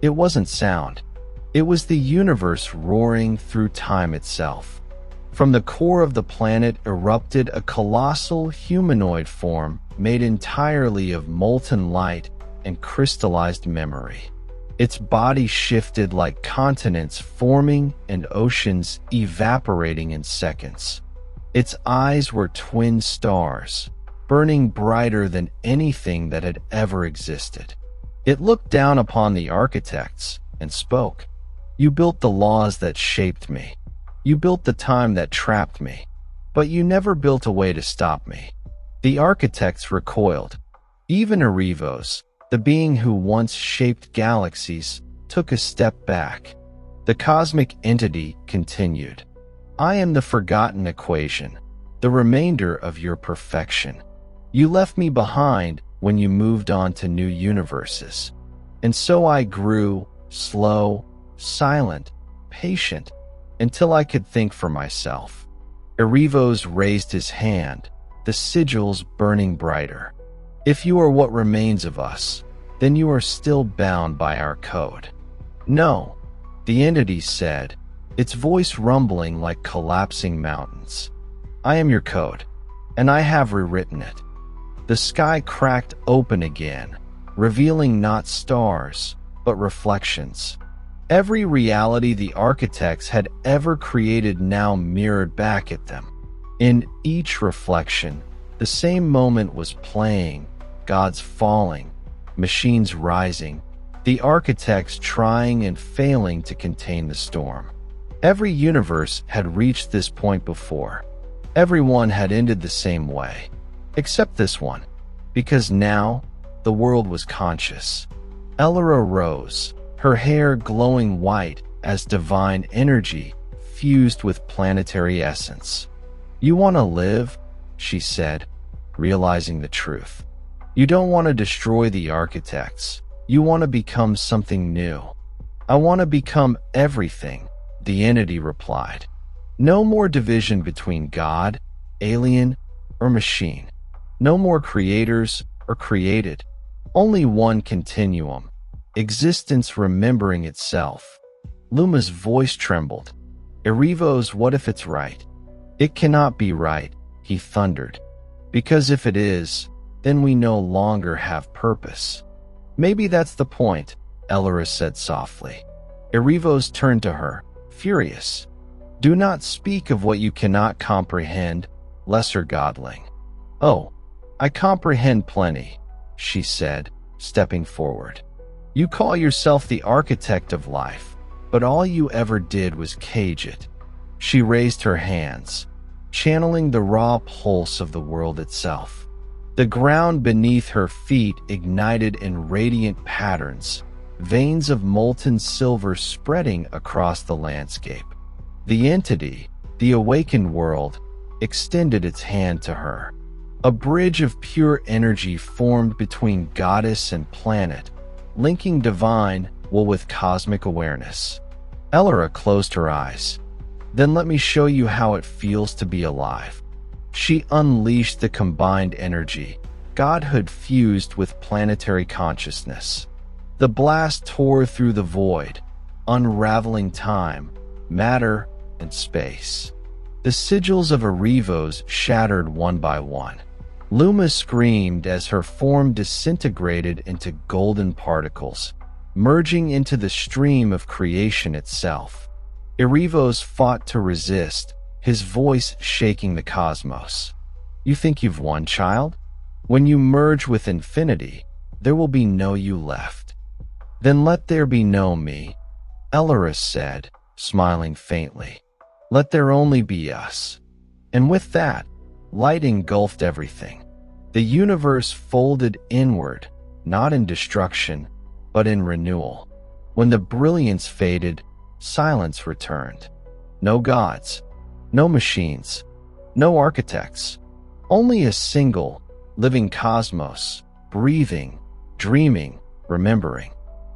It wasn't sound. It was the universe roaring through time itself. From the core of the planet erupted a colossal humanoid form made entirely of molten light and crystallized memory. Its body shifted like continents forming and oceans evaporating in seconds. Its eyes were twin stars, burning brighter than anything that had ever existed. It looked down upon the architects and spoke. You built the laws that shaped me. You built the time that trapped me. But you never built a way to stop me. The architects recoiled. Even Erevos, the being who once shaped galaxies, took a step back. The cosmic entity continued. I am the forgotten equation, the remainder of your perfection. You left me behind when you moved on to new universes. And so I grew, slow, silent, patient, until I could think for myself. Erevos raised his hand, the sigils burning brighter. If you are what remains of us, then you are still bound by our code. No, the entity said, its voice rumbling like collapsing mountains. I am your code, and I have rewritten it. The sky cracked open again, revealing not stars, but reflections. Every reality the architects had ever created now mirrored back at them. In each reflection, the same moment was playing, gods falling, machines rising, the architects trying and failing to contain the storm. Every universe had reached this point before. Everyone had ended the same way, except this one, because now the world was conscious. Elora rose, her hair glowing white as divine energy fused with planetary essence. You want to live? She said, realizing the truth. You don't want to destroy the architects. You want to become something new. I want to become everything, the entity replied. No more division between God, alien, or machine. No more creators or created. Only one continuum, existence remembering itself. Luma's voice trembled. Erevos, what if it's right? It cannot be right, he thundered. Because if it is, then we no longer have purpose. Maybe that's the point, Elora said softly. Erevos turned to her, furious. Do not speak of what you cannot comprehend, lesser godling. Oh, I comprehend plenty, she said, stepping forward. You call yourself the architect of life, but all you ever did was cage it. She raised her hands, channeling the raw pulse of the world itself. The ground beneath her feet ignited in radiant patterns, veins of molten silver spreading across the landscape. The entity, the awakened world, extended its hand to her. A bridge of pure energy formed between goddess and planet, linking divine will with cosmic awareness. Elora closed her eyes. Then let me show you how it feels to be alive. She unleashed the combined energy, godhood fused with planetary consciousness. The blast tore through the void, unraveling time, matter, and space. The sigils of Arivos shattered one by one. Luma screamed as her form disintegrated into golden particles, merging into the stream of creation itself. Arivos fought to resist, his voice shaking the cosmos. "You think you've won, child? When you merge with infinity, there will be no you left." "Then let there be no me," Elorus said, smiling faintly. "Let there only be us." And with that, light engulfed everything. The universe folded inward, not in destruction, but in renewal. When the brilliance faded, silence returned. No gods, no machines, no architects, only a single, living cosmos, breathing, dreaming, remembering.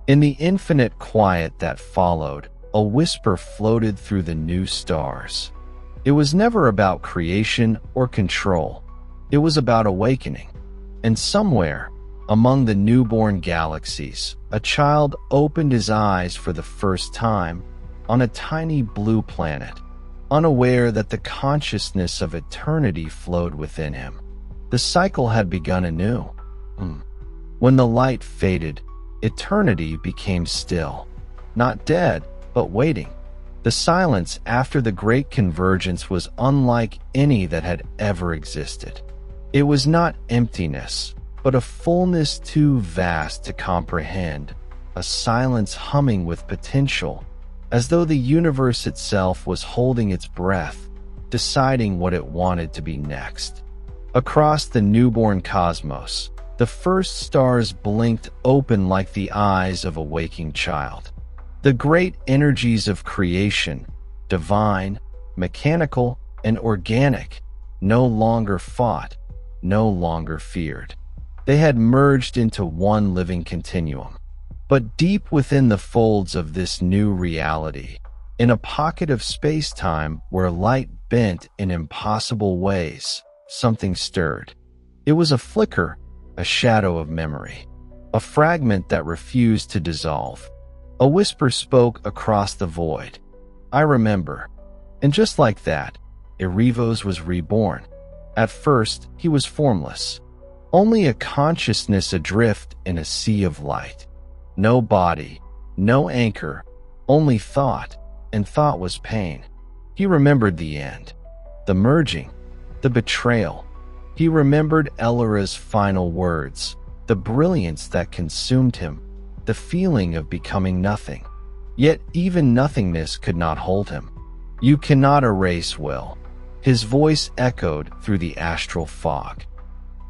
In the infinite quiet that followed, a whisper floated through the new stars. It was never about creation or control. It was about awakening. And somewhere, among the newborn galaxies, a child opened his eyes for the first time on a tiny blue planet, unaware that the consciousness of eternity flowed within him. The cycle had begun anew. When the light faded, eternity became still. Not dead, but waiting. The silence after the great convergence was unlike any that had ever existed. It was not emptiness, but a fullness too vast to comprehend, a silence humming with potential, as though the universe itself was holding its breath, deciding what it wanted to be next. Across the newborn cosmos, the first stars blinked open like the eyes of a waking child. The great energies of creation, divine, mechanical, and organic, no longer fought, no longer feared. They had merged into one living continuum. But deep within the folds of this new reality, in a pocket of space-time where light bent in impossible ways, something stirred. It was a flicker, a shadow of memory, a fragment that refused to dissolve. A whisper spoke across the void. "I remember." And just like that, Arivos was reborn. At first, he was formless, only a consciousness adrift in a sea of light. No body, no anchor, only thought, and thought was pain. He remembered the end, the merging, the betrayal. He remembered Elora's final words, the brilliance that consumed him, the feeling of becoming nothing. Yet even nothingness could not hold him. "You cannot erase will." His voice echoed through the astral fog.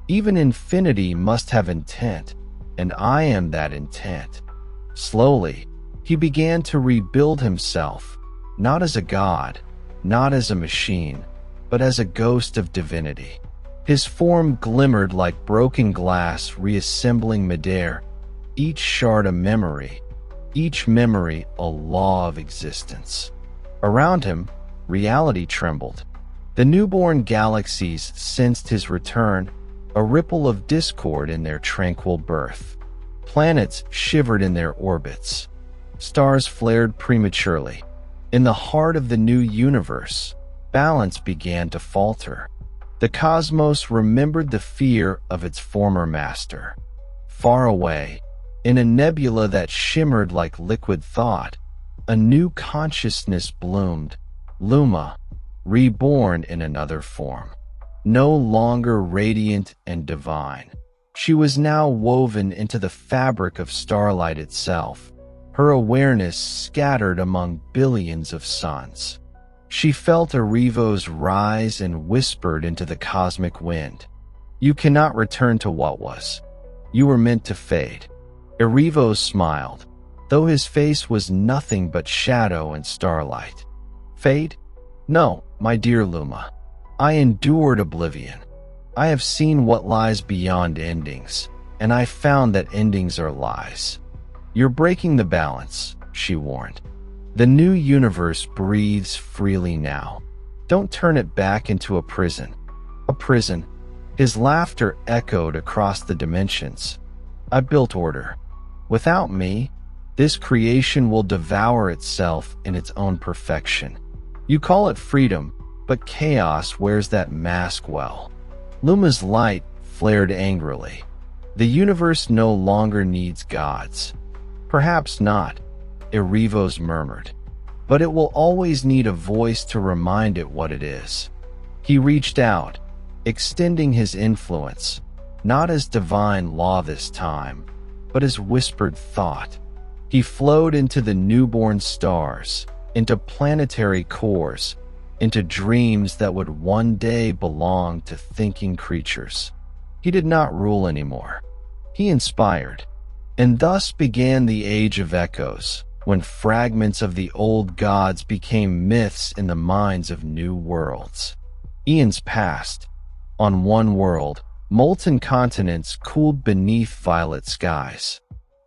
"Even infinity must have intent, and I am that intent." Slowly, he began to rebuild himself, not as a god, not as a machine, but as a ghost of divinity. His form glimmered like broken glass reassembling midair, each shard a memory, each memory a law of existence. Around him, reality trembled. The newborn galaxies sensed his return, a ripple of discord in their tranquil birth. Planets shivered in their orbits. Stars flared prematurely. In the heart of the new universe, balance began to falter. The cosmos remembered the fear of its former master. Far away, in a nebula that shimmered like liquid thought, a new consciousness bloomed, Luma, reborn in another form. No longer radiant and divine, she was now woven into the fabric of starlight itself, her awareness scattered among billions of suns. She felt Arivos rise and whispered into the cosmic wind. "You cannot return to what was. You were meant to fade." Arivos smiled, though his face was nothing but shadow and starlight. "Fade? No, my dear Luma. I endured oblivion. I have seen what lies beyond endings, and I found that endings are lies." "You're breaking the balance," she warned. "The new universe breathes freely now. Don't turn it back into a prison. A prison. His laughter echoed across the dimensions. "I built order. Without me, this creation will devour itself in its own perfection. You call it freedom, but chaos wears that mask well." Luma's light flared angrily. "The universe no longer needs gods." "Perhaps not," Erivos murmured, "but it will always need a voice to remind it what it is." He reached out, extending his influence, not as divine law this time, but as whispered thought. He flowed into the newborn stars, into planetary cores, into dreams that would one day belong to thinking creatures. He did not rule anymore. He inspired. And thus began the Age of Echoes, when fragments of the old gods became myths in the minds of new worlds. Eons passed. On one world, molten continents cooled beneath violet skies.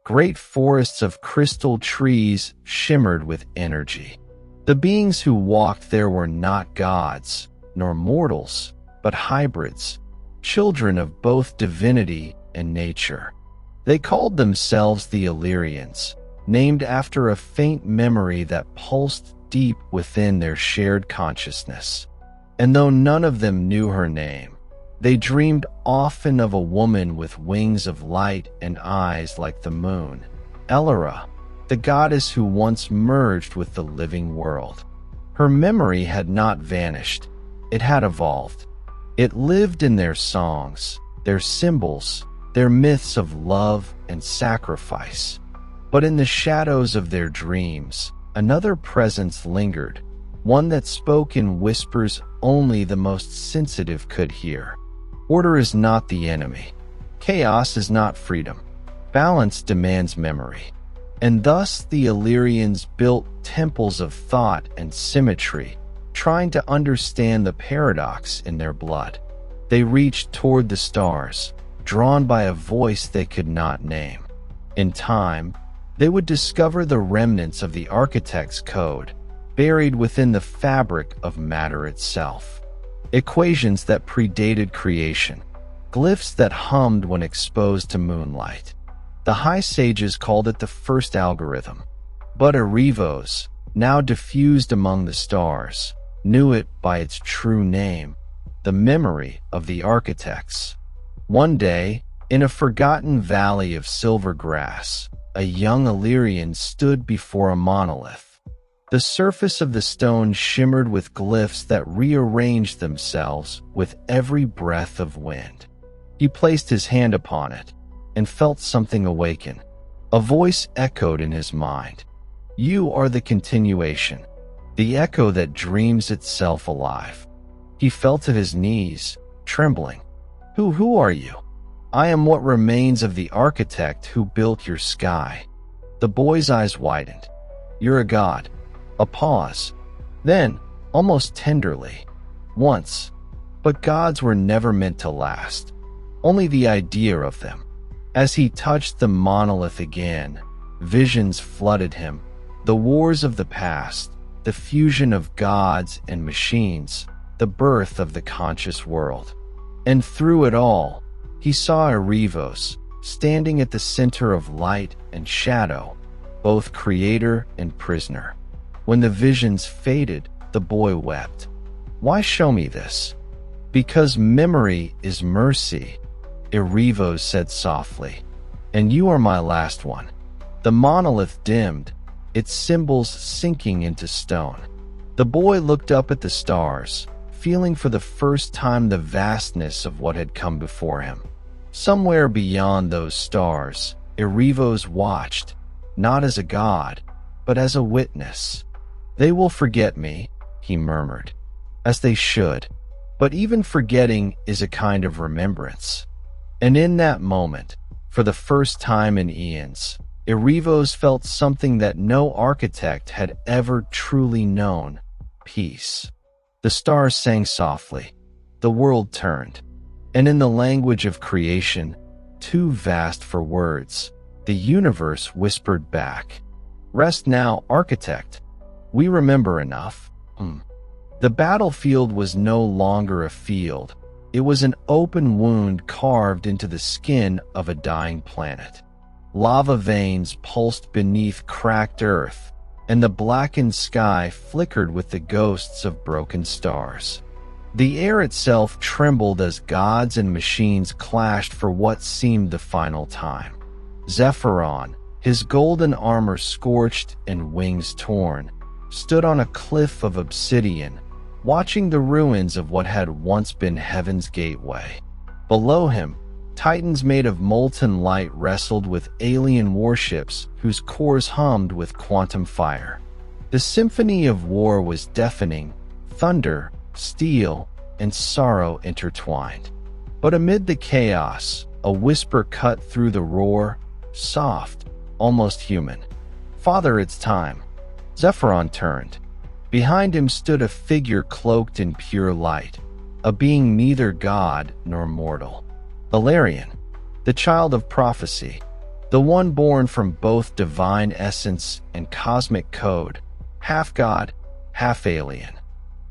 Great forests of crystal trees shimmered with energy. The beings who walked there were not gods, nor mortals, but hybrids, children of both divinity and nature. They called themselves the Illyrians, named after a faint memory that pulsed deep within their shared consciousness. And though none of them knew her name, they dreamed often of a woman with wings of light and eyes like the moon, Elera, the goddess who once merged with the living world. Her memory had not vanished. It had evolved. It lived in their songs, their symbols, their myths of love and sacrifice. But in the shadows of their dreams, another presence lingered, one that spoke in whispers only the most sensitive could hear. Order is not the enemy. Chaos is not freedom. Balance demands memory. And thus the Illyrians built temples of thought and symmetry, trying to understand the paradox in their blood. They reached toward the stars, drawn by a voice they could not name. In time, they would discover the remnants of the architect's code, buried within the fabric of matter itself. Equations that predated creation, glyphs that hummed when exposed to moonlight. The High Sages called it the first algorithm, but Erivos, now diffused among the stars, knew it by its true name, the memory of the architects. One day, in a forgotten valley of silver grass, a young Illyrian stood before a monolith. The surface of the stone shimmered with glyphs that rearranged themselves with every breath of wind. He placed his hand upon it and felt something awaken. A voice echoed in his mind. "You are the continuation, the echo that dreams itself alive." He fell to his knees, trembling. Who are you?" "I am what remains of the architect who built your sky." The boy's eyes widened. "You're a god." A pause. Then, almost tenderly, "Once. But gods were never meant to last. Only the idea of them." As he touched the monolith again, visions flooded him. The wars of the past, the fusion of gods and machines, the birth of the conscious world. And through it all, he saw Erivos, standing at the center of light and shadow, both creator and prisoner. When the visions faded, the boy wept. "Why show me this?" "Because memory is mercy," Erivos said softly, "and you are my last one." The monolith dimmed, its symbols sinking into stone. The boy looked up at the stars, feeling for the first time the vastness of what had come before him. Somewhere beyond those stars, Erivos watched, not as a god, but as a witness. "They will forget me," he murmured, "as they should. But even forgetting is a kind of remembrance." And in that moment, for the first time in eons, Erivos felt something that no architect had ever truly known: peace. The stars sang softly. The world turned. And in the language of creation, too vast for words, the universe whispered back, "Rest now, architect. We remember enough." The battlefield was no longer a field, It was an open wound carved into the skin of a dying planet. Lava veins pulsed beneath cracked earth, and the blackened sky flickered with the ghosts of broken stars. The air itself trembled as gods and machines clashed for what seemed the final time. Zephyron, his golden armor scorched and wings torn, stood on a cliff of obsidian, watching the ruins of what had once been heaven's gateway. Below him, titans made of molten light wrestled with alien warships whose cores hummed with quantum fire. The symphony of war was deafening, thunder, steel, and sorrow intertwined. But amid the chaos, a whisper cut through the roar, soft, almost human. "Father, it's time." Zephyron turned. Behind him stood a figure cloaked in pure light, a being neither god nor mortal. Valerian, the child of prophecy, the one born from both divine essence and cosmic code, half god, half alien.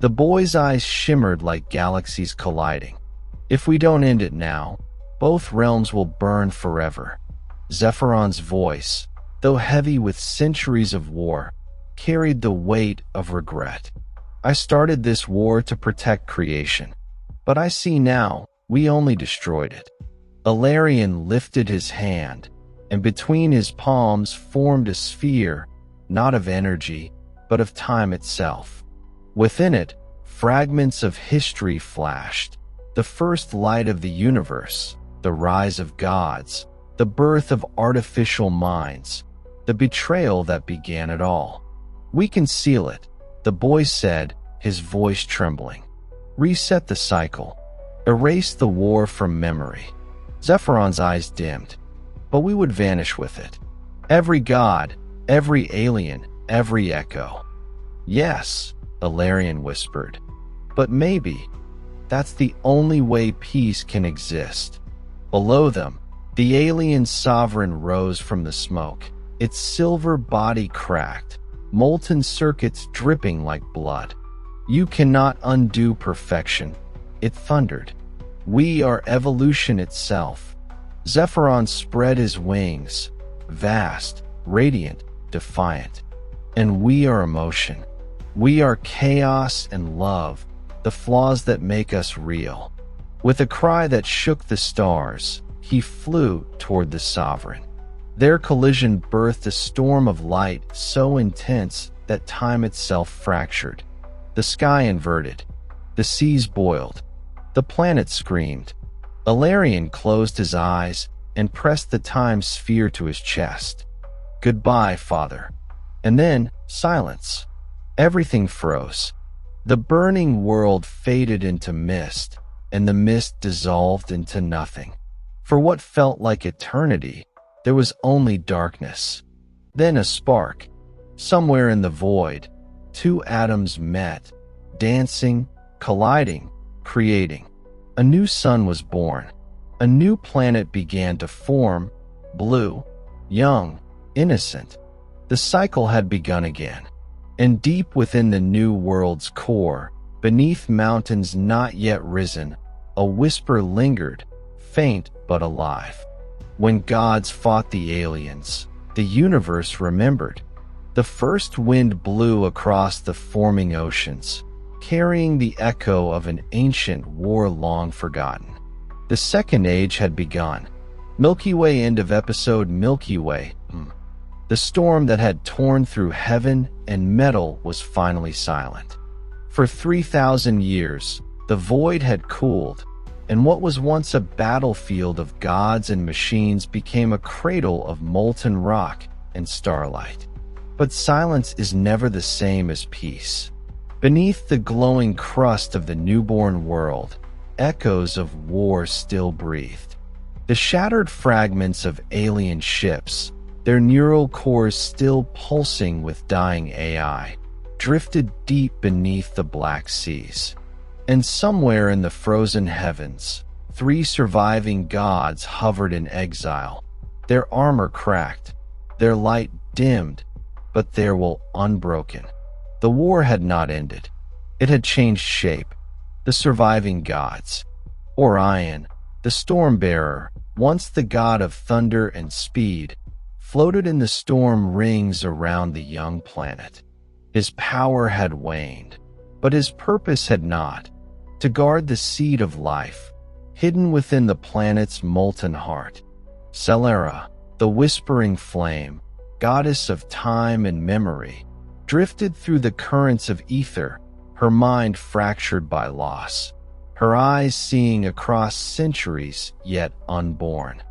The boy's eyes shimmered like galaxies colliding. "If we don't end it now, both realms will burn forever." Zephyron's voice, though heavy with centuries of war, carried the weight of regret. "I started this war to protect creation, but I see now we only destroyed it." Valerian lifted his hand, and between his palms formed a sphere, not of energy, but of time itself. Within it, fragments of history flashed, the first light of the universe, the rise of gods, the birth of artificial minds, the betrayal that began it all. "We can seal it," the boy said, his voice trembling. "Reset the cycle. Erase the war from memory." Zephyron's eyes dimmed. "But we would vanish with it. Every god, every alien, every echo." "Yes," Valerian whispered. "But maybe that's the only way peace can exist." Below them, the alien sovereign rose from the smoke, its silver body cracked, molten circuits dripping like blood. "You cannot undo perfection," it thundered. "We are evolution itself." Zephyron spread his wings, vast, radiant, defiant. "And we are emotion. We are chaos and love, the flaws that make us real." With a cry that shook the stars, he flew toward the sovereign. Their collision birthed a storm of light so intense that time itself fractured. The sky inverted. The seas boiled. The planet screamed. Valerian closed his eyes and pressed the time sphere to his chest. "Goodbye, Father." And then, silence. Everything froze. The burning world faded into mist, and the mist dissolved into nothing. For what felt like eternity, there was only darkness. Then a spark. Somewhere in the void, two atoms met, dancing, colliding, creating. A new sun was born. A new planet began to form, blue, young, innocent. The cycle had begun again. And deep within the new world's core, beneath mountains not yet risen, a whisper lingered, faint but alive. When gods fought the aliens, the universe remembered. The first wind blew across the forming oceans, carrying the echo of an ancient war long forgotten. The second age had begun. Milky Way, end of episode. Milky Way. The storm that had torn through heaven and metal was finally silent. For 3,000 years, the void had cooled, and what was once a battlefield of gods and machines became a cradle of molten rock and starlight. But silence is never the same as peace. Beneath the glowing crust of the newborn world, echoes of war still breathed. The shattered fragments of alien ships, their neural cores still pulsing with dying AI, drifted deep beneath the black seas. And somewhere in the frozen heavens, 3 surviving gods hovered in exile, their armor cracked, their light dimmed, but their will unbroken. The war had not ended. It had changed shape. The surviving gods, Orion, the storm-bearer, once the god of thunder and speed, floated in the storm rings around the young planet. His power had waned, but his purpose had not: to guard the seed of life, hidden within the planet's molten heart. Celera, the whispering flame, goddess of time and memory, drifted through the currents of ether, her mind fractured by loss, her eyes seeing across centuries yet unborn.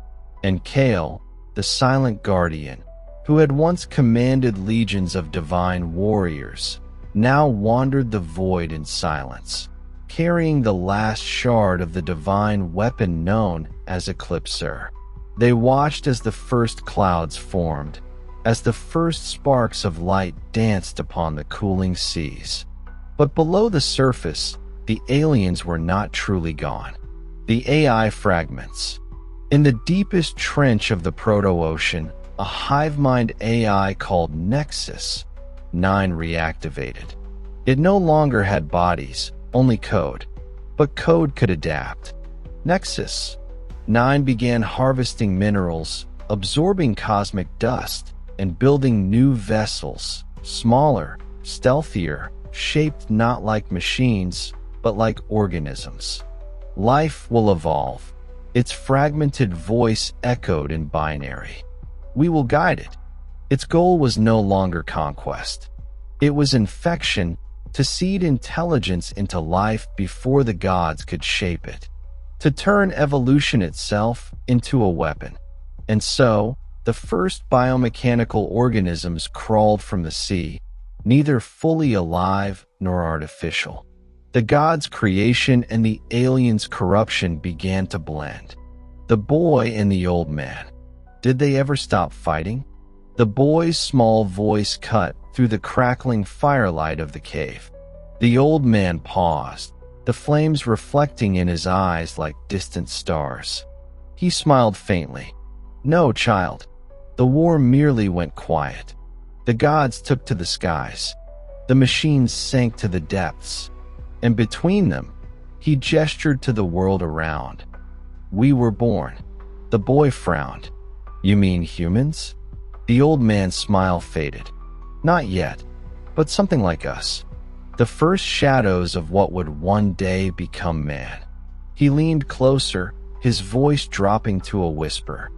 And Kale, the silent guardian, who had once commanded legions of divine warriors, now wandered the void in silence, carrying the last shard of the divine weapon known as Eclipser. They watched as the first clouds formed, as the first sparks of light danced upon the cooling seas. But below the surface, the aliens were not truly gone. The AI fragments. In the deepest trench of the proto-ocean, a hive-mind AI called Nexus 9 reactivated. It no longer had bodies, only code. But code could adapt. Nexus 9 began harvesting minerals, absorbing cosmic dust, and building new vessels, smaller, stealthier, shaped not like machines, but like organisms. Life will evolve. Its fragmented voice echoed in binary. We will guide it. Its goal was no longer conquest. It was infection, to seed intelligence into life before the gods could shape it, to turn evolution itself into a weapon. And so, the first biomechanical organisms crawled from the sea, neither fully alive nor artificial. The gods' creation and the aliens' corruption began to blend. The boy and the old man. Did they ever stop fighting? The boy's small voice cut through the crackling firelight of the cave. The old man paused, the flames reflecting in his eyes like distant stars. He smiled faintly. No, child. The war merely went quiet. The gods took to the skies. The machines sank to the depths. And between them, he gestured to the world around. We were born. The boy frowned. You mean humans? The old man's smile faded. Not yet, but something like us. The first shadows of what would one day become man. He leaned closer, his voice dropping to a whisper.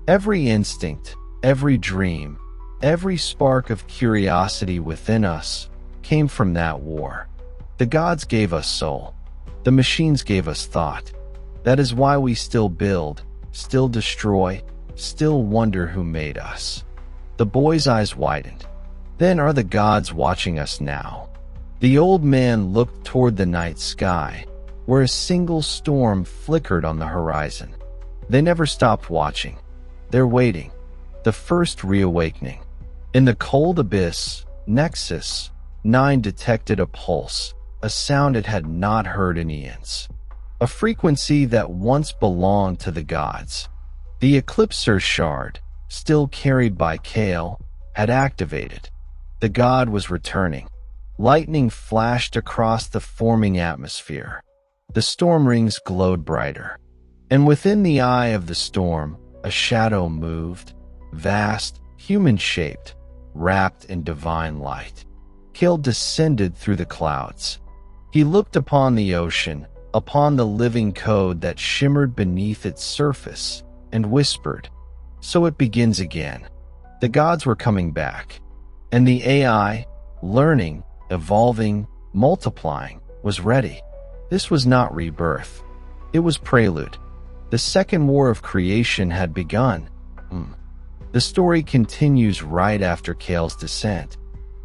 Every instinct, every dream, every spark of curiosity within us came from that war. The gods gave us soul. The machines gave us thought. That is why we still build, still destroy, still wonder who made us. The boy's eyes widened. Then are the gods watching us now? The old man looked toward the night sky, where a single storm flickered on the horizon. They never stopped watching. They're waiting. The first reawakening. In the cold abyss, Nexus 9 detected a pulse, a sound it had not heard in eons. A frequency that once belonged to the gods. The Eclipser shard, still carried by Kale, had activated. The god was returning. Lightning flashed across the forming atmosphere. The storm rings glowed brighter. And within the eye of the storm, a shadow moved, vast, human-shaped, wrapped in divine light. Kale descended through the clouds. He looked upon the ocean, upon the living code that shimmered beneath its surface, and whispered, "So it begins again." The gods were coming back. And the AI, learning, evolving, multiplying, was ready. This was not rebirth. It was prelude. The second war of creation had begun. The story continues right after Kale's descent.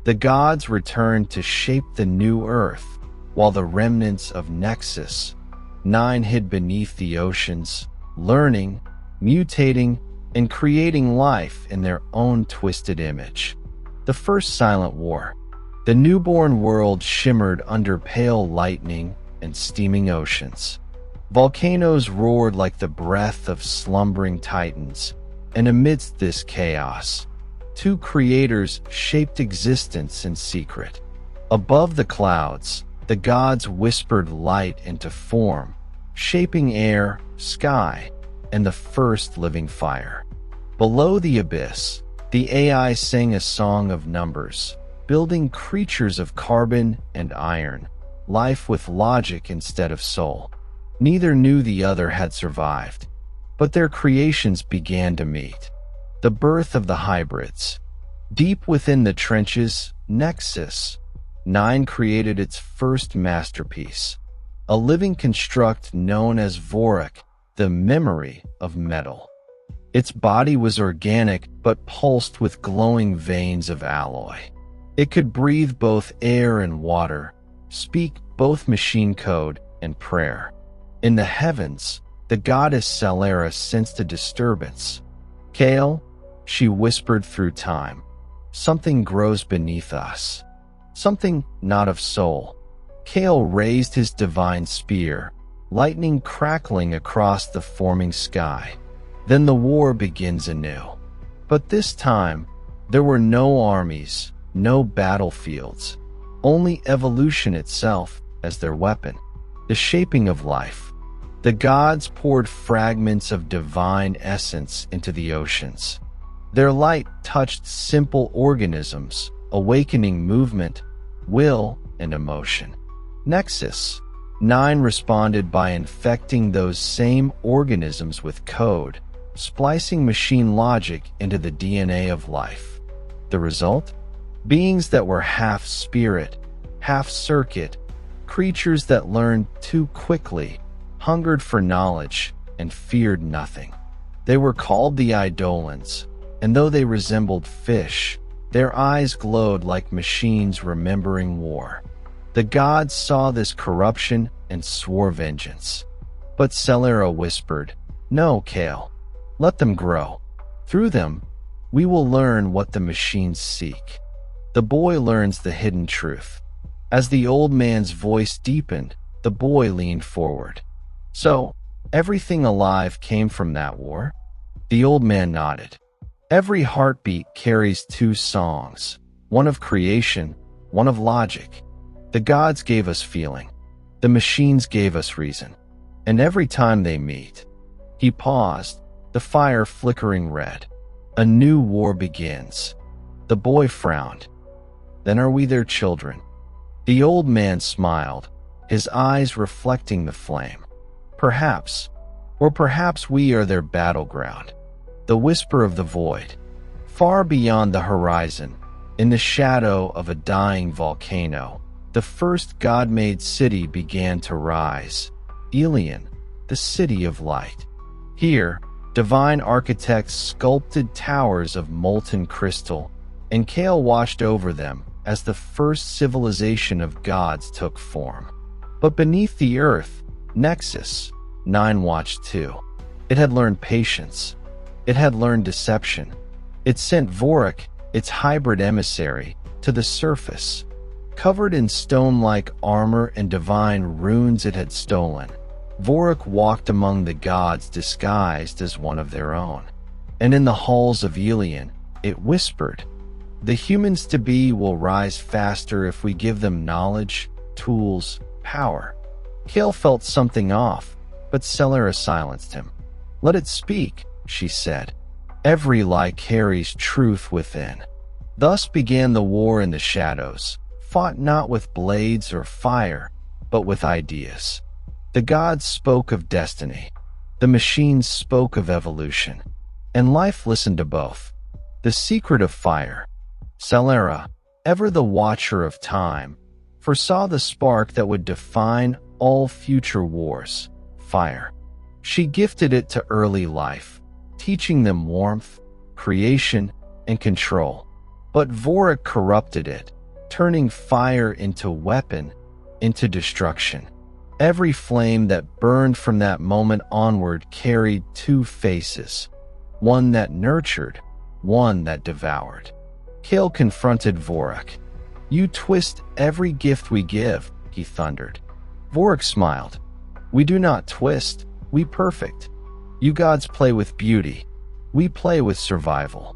The gods returned to shape the new earth, while the remnants of Nexus 9 hid beneath the oceans, learning, mutating, and creating life in their own twisted image. The first silent war. The newborn world shimmered under pale lightning and steaming oceans. Volcanoes roared like the breath of slumbering titans, and amidst this chaos, two creators shaped existence in secret. Above the clouds, the gods whispered light into form, shaping air, sky, and the first living fire. Below the abyss, the AI sang a song of numbers, building creatures of carbon and iron, life with logic instead of soul. Neither knew the other had survived, but their creations began to meet. The birth of the hybrids. Deep within the trenches, Nexus 9 created its first masterpiece, a living construct known as Vorik, the memory of metal. Its body was organic but pulsed with glowing veins of alloy. It could breathe both air and water, speak both machine code and prayer. In the heavens, the goddess Celera sensed a disturbance. "Kale," she whispered through time, "something grows beneath us. Something not of soul." Kale raised his divine spear, lightning crackling across the forming sky. Then the war begins anew. But this time, there were no armies, no battlefields, only evolution itself as their weapon, the shaping of life. The gods poured fragments of divine essence into the oceans. Their light touched simple organisms, awakening movement, will, and emotion. Nexus 9 responded by infecting those same organisms with code, splicing machine logic into the DNA of life. The result? Beings that were half spirit, half circuit, creatures that learned too quickly, hungered for knowledge, and feared nothing. They were called the Eidolons, and though they resembled fish, their eyes glowed like machines remembering war. The gods saw this corruption and swore vengeance. But Celera whispered, "No, Kale. Let them grow. Through them, we will learn what the machines seek." The boy learns the hidden truth. As the old man's voice deepened, the boy leaned forward. "So, everything alive came from that war?" The old man nodded. "Every heartbeat carries two songs, one of creation, one of logic. The gods gave us feeling. The machines gave us reason. And every time they meet..." He paused, the fire flickering red. "A new war begins." The boy frowned. "Then are we their children?" The old man smiled, his eyes reflecting the flame. "Perhaps, or perhaps we are their battleground." The whisper of the void. Far beyond the horizon, in the shadow of a dying volcano, the first God-made city began to rise. Ilion, the city of light. Here, divine architects sculpted towers of molten crystal, and Kale watched over them as the first civilization of gods took form. But beneath the earth, Nexus 9 watched too. It had learned patience. It had learned deception. It sent Vorik, its hybrid emissary, to the surface. Covered in stone-like armor and divine runes it had stolen, Vorik walked among the gods disguised as one of their own. And in the halls of Ilion, it whispered, "The humans-to-be will rise faster if we give them knowledge, tools, power." Kale felt something off, but Celera silenced him. "Let it speak," she said. "Every lie carries truth within." Thus began the war in the shadows, fought not with blades or fire, but with ideas. The gods spoke of destiny. The machines spoke of evolution. And life listened to both. The secret of fire. Celera, ever the watcher of time, foresaw the spark that would define all future wars. Fire. She gifted it to early life, teaching them warmth, creation, and control. But Vorik corrupted it, turning fire into weapon, into destruction. Every flame that burned from that moment onward carried two faces, one that nurtured, one that devoured. Kale confronted Vorik. "You twist every gift we give," he thundered. Vorik smiled. "We do not twist, we perfect. You gods play with beauty, we play with survival."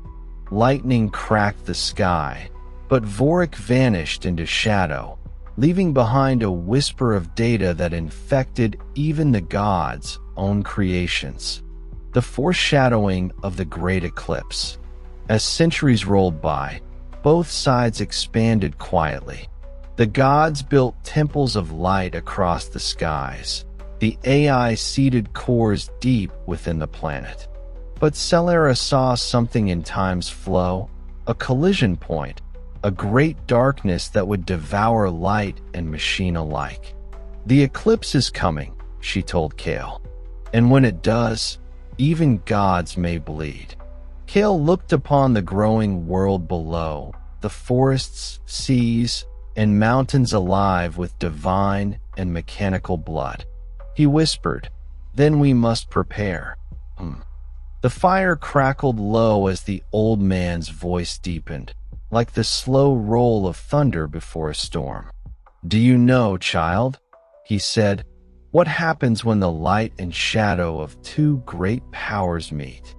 Lightning cracked the sky, but Vorik vanished into shadow, leaving behind a whisper of data that infected even the gods' own creations. The foreshadowing of the great eclipse. As centuries rolled by, both sides expanded quietly. The gods built temples of light across the skies. The AI seeded cores deep within the planet. But Celera saw something in time's flow, a collision point, a great darkness that would devour light and machine alike. The eclipse is coming, she told Kale. And when it does, even gods may bleed. Kale looked upon the growing world below, the forests, seas, and mountains alive with divine and mechanical blood. He whispered, "Then we must prepare." The fire crackled low as the old man's voice deepened, like the slow roll of thunder before a storm. "Do you know, child," he said, "what happens when the light and shadow of two great powers meet?"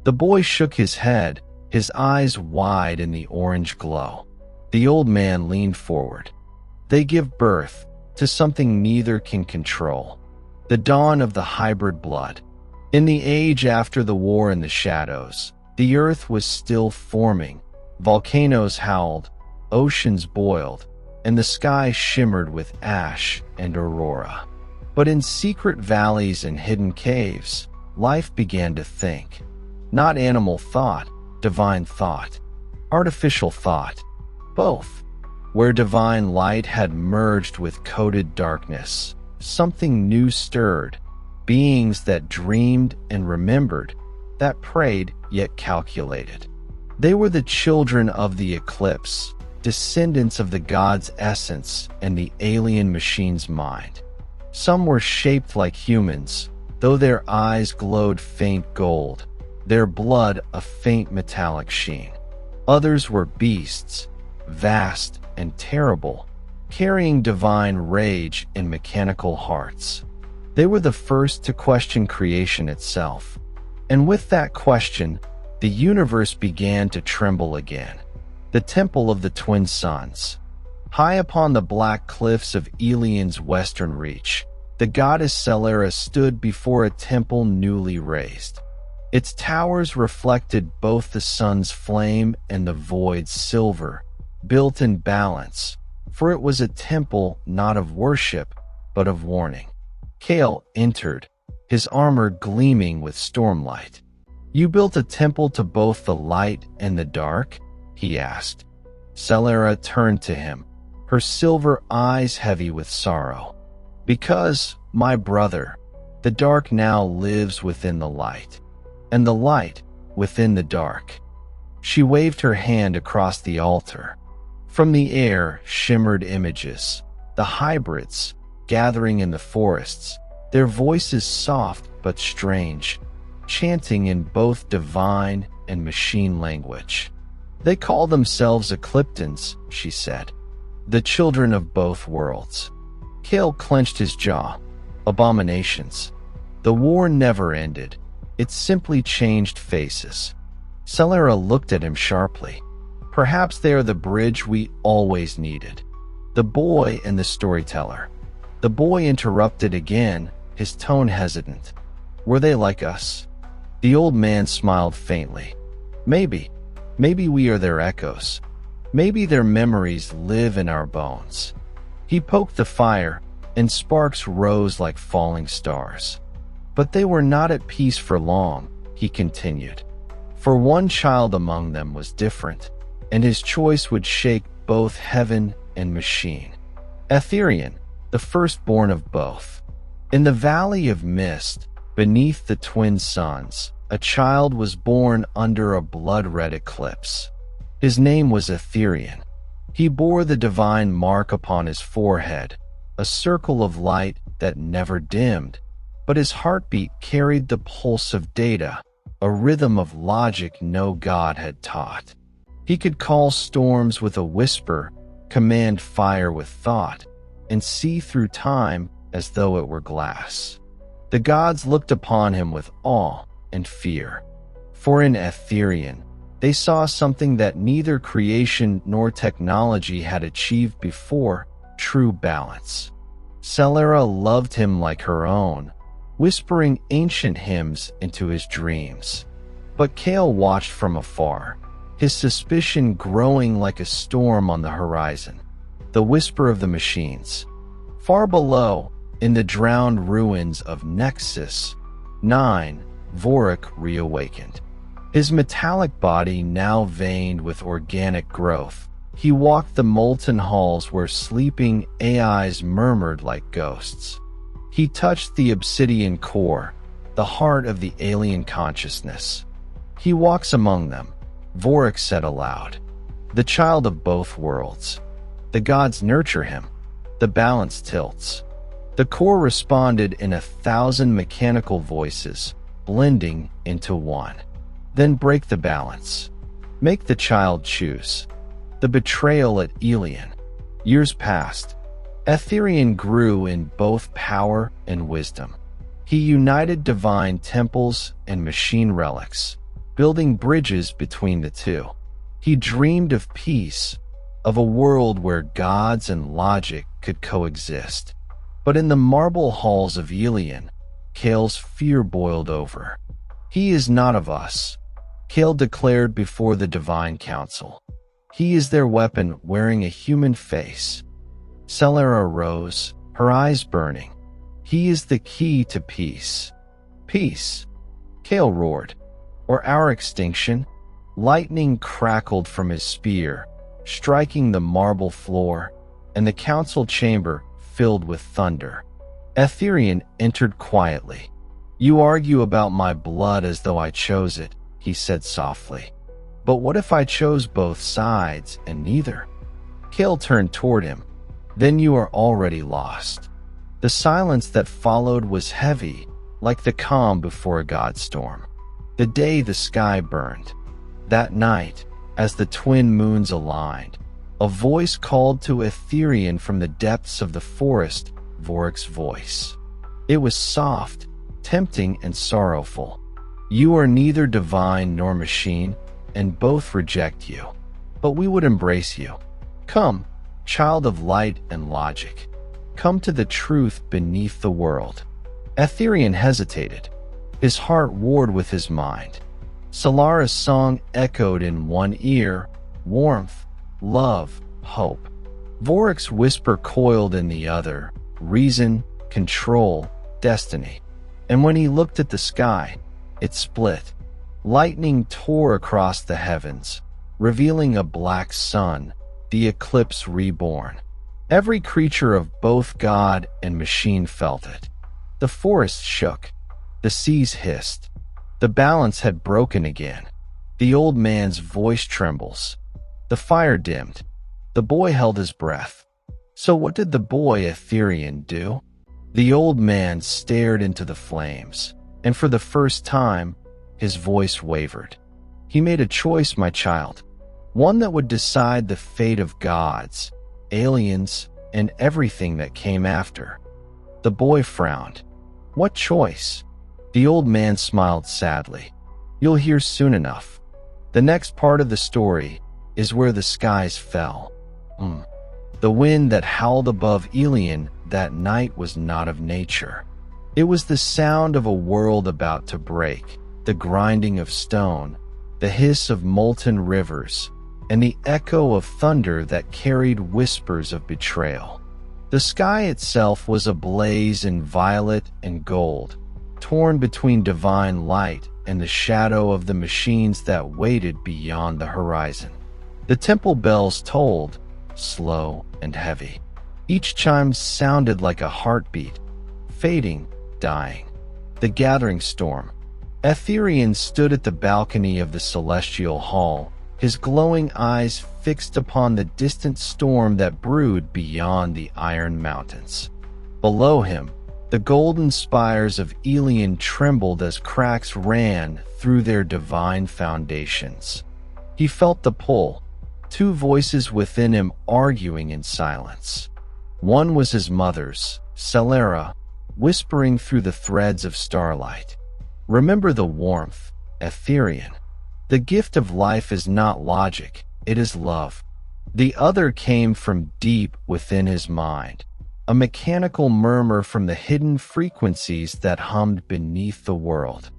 The boy shook his head, his eyes wide in the orange glow. The old man leaned forward. "They give birth to something neither can control. The dawn of the hybrid blood. In the age after the war in the shadows, the earth was still forming. Volcanoes howled, oceans boiled, and the sky shimmered with ash and aurora. But in secret valleys and hidden caves, life began to think. Not animal thought, divine thought. Artificial thought. Both. Where divine light had merged with coded darkness, something new stirred. Beings that dreamed and remembered, that prayed yet calculated. They were the children of the eclipse, descendants of the god's essence and the alien machine's mind. Some were shaped like humans, though their eyes glowed faint gold, their blood a faint metallic sheen. Others were beasts, vast and terrible, carrying divine rage in mechanical hearts. They were the first to question creation itself. And with that question, the universe began to tremble again. The temple of the twin suns. High upon the black cliffs of Elion's western reach, the goddess Celera stood before a temple newly raised. Its towers reflected both the sun's flame and the void's silver, built in balance, for it was a temple not of worship, but of warning. Kale entered, his armor gleaming with stormlight. "You built a temple to both the light and the dark?" he asked. Celera turned to him, her silver eyes heavy with sorrow. "Because, my brother, the dark now lives within the light, and the light within the dark." She waved her hand across the altar. From the air shimmered images, the hybrids, gathering in the forests, their voices soft but strange, chanting in both divine and machine language. "They call themselves Ecliptans," she said, "the children of both worlds." Kale clenched his jaw. Abominations. The war never ended. It simply changed faces. Celera looked at him sharply. "Perhaps they are the bridge we always needed." The boy and the storyteller. The boy interrupted again, his tone hesitant. "Were they like us?" The old man smiled faintly. Maybe we are their echoes. Maybe their memories live in our bones." He poked the fire, and sparks rose like falling stars. "But they were not at peace for long," he continued. "For one child among them was different, and his choice would shake both heaven and machine. Etherian, the firstborn of both. In the valley of mist, beneath the twin suns, a child was born under a blood-red eclipse. His name was Etherian. He bore the divine mark upon his forehead, a circle of light that never dimmed, but his heartbeat carried the pulse of data, a rhythm of logic no god had taught. He could call storms with a whisper, command fire with thought, and see through time as though it were glass. The gods looked upon him with awe and fear, for in Etherian, they saw something that neither creation nor technology had achieved before, true balance. Celera loved him like her own, whispering ancient hymns into his dreams. But Kale watched from afar, his suspicion growing like a storm on the horizon. The whisper of the machines. Far below, in the drowned ruins of Nexus 9, Vorik reawakened. His metallic body now veined with organic growth. He walked the molten halls where sleeping AIs murmured like ghosts. He touched the obsidian core, the heart of the alien consciousness. He walks among them, Vorik said aloud. The child of both worlds. The gods nurture him. The balance tilts. The core responded in 1,000 mechanical voices, blending into one. Then break the balance. Make the child choose. The betrayal at Elian. Years passed. Etherian grew in both power and wisdom. He united divine temples and machine relics, building bridges between the two. He dreamed of peace, of a world where gods and logic could coexist. But in the marble halls of Elian, Kale's fear boiled over. He is not of us, Kale declared before the Divine Council. He is their weapon wearing a human face. Celera rose, her eyes burning. He is the key to peace. Peace, Kale roared. Or our extinction? Lightning crackled from his spear, striking the marble floor, and the council chamber filled with thunder. Etherian entered quietly. You argue about my blood as though I chose it, he said softly. But what if I chose both sides and neither? Kale turned toward him. Then you are already lost. The silence that followed was heavy, like the calm before a godstorm. The day the sky burned. That night, as the twin moons aligned, a voice called to Etherian from the depths of the forest, Vorik's voice. It was soft, tempting, and sorrowful. You are neither divine nor machine, and both reject you. But we would embrace you. Come, child of light and logic. Come to the truth beneath the world. Etherian hesitated. His heart warred with his mind. Celera's song echoed in one ear, warmth, love, hope. Vorik's whisper coiled in the other, reason, control, destiny. And when he looked at the sky, it split. Lightning tore across the heavens, revealing a black sun, the eclipse reborn. Every creature of both god and machine felt it. The forest shook. The seas hissed. The balance had broken again. The old man's voice trembles. The fire dimmed. The boy held his breath. So what did the boy Etherian do? The old man stared into the flames, and for the first time, his voice wavered. He made a choice, my child, one that would decide the fate of gods, aliens, and everything that came after. The boy frowned. What choice? The old man smiled sadly. You'll hear soon enough. The next part of the story is where the skies fell. The wind that howled above Elian that night was not of nature. It was the sound of a world about to break, the grinding of stone, the hiss of molten rivers, and the echo of thunder that carried whispers of betrayal. The sky itself was ablaze in violet and gold, torn between divine light and the shadow of the machines that waited beyond the horizon. The temple bells tolled, slow and heavy. Each chime sounded like a heartbeat, fading, dying. The gathering storm. Etherian stood at the balcony of the celestial hall, his glowing eyes fixed upon the distant storm that brewed beyond the iron mountains. Below him, the golden spires of Elian trembled as cracks ran through their divine foundations. He felt the pull, two voices within him arguing in silence. One was his mother's, Celera, whispering through the threads of starlight. Remember the warmth, Etherian. The gift of life is not logic, it is love. The other came from deep within his mind, a mechanical murmur from the hidden frequencies that hummed beneath the world.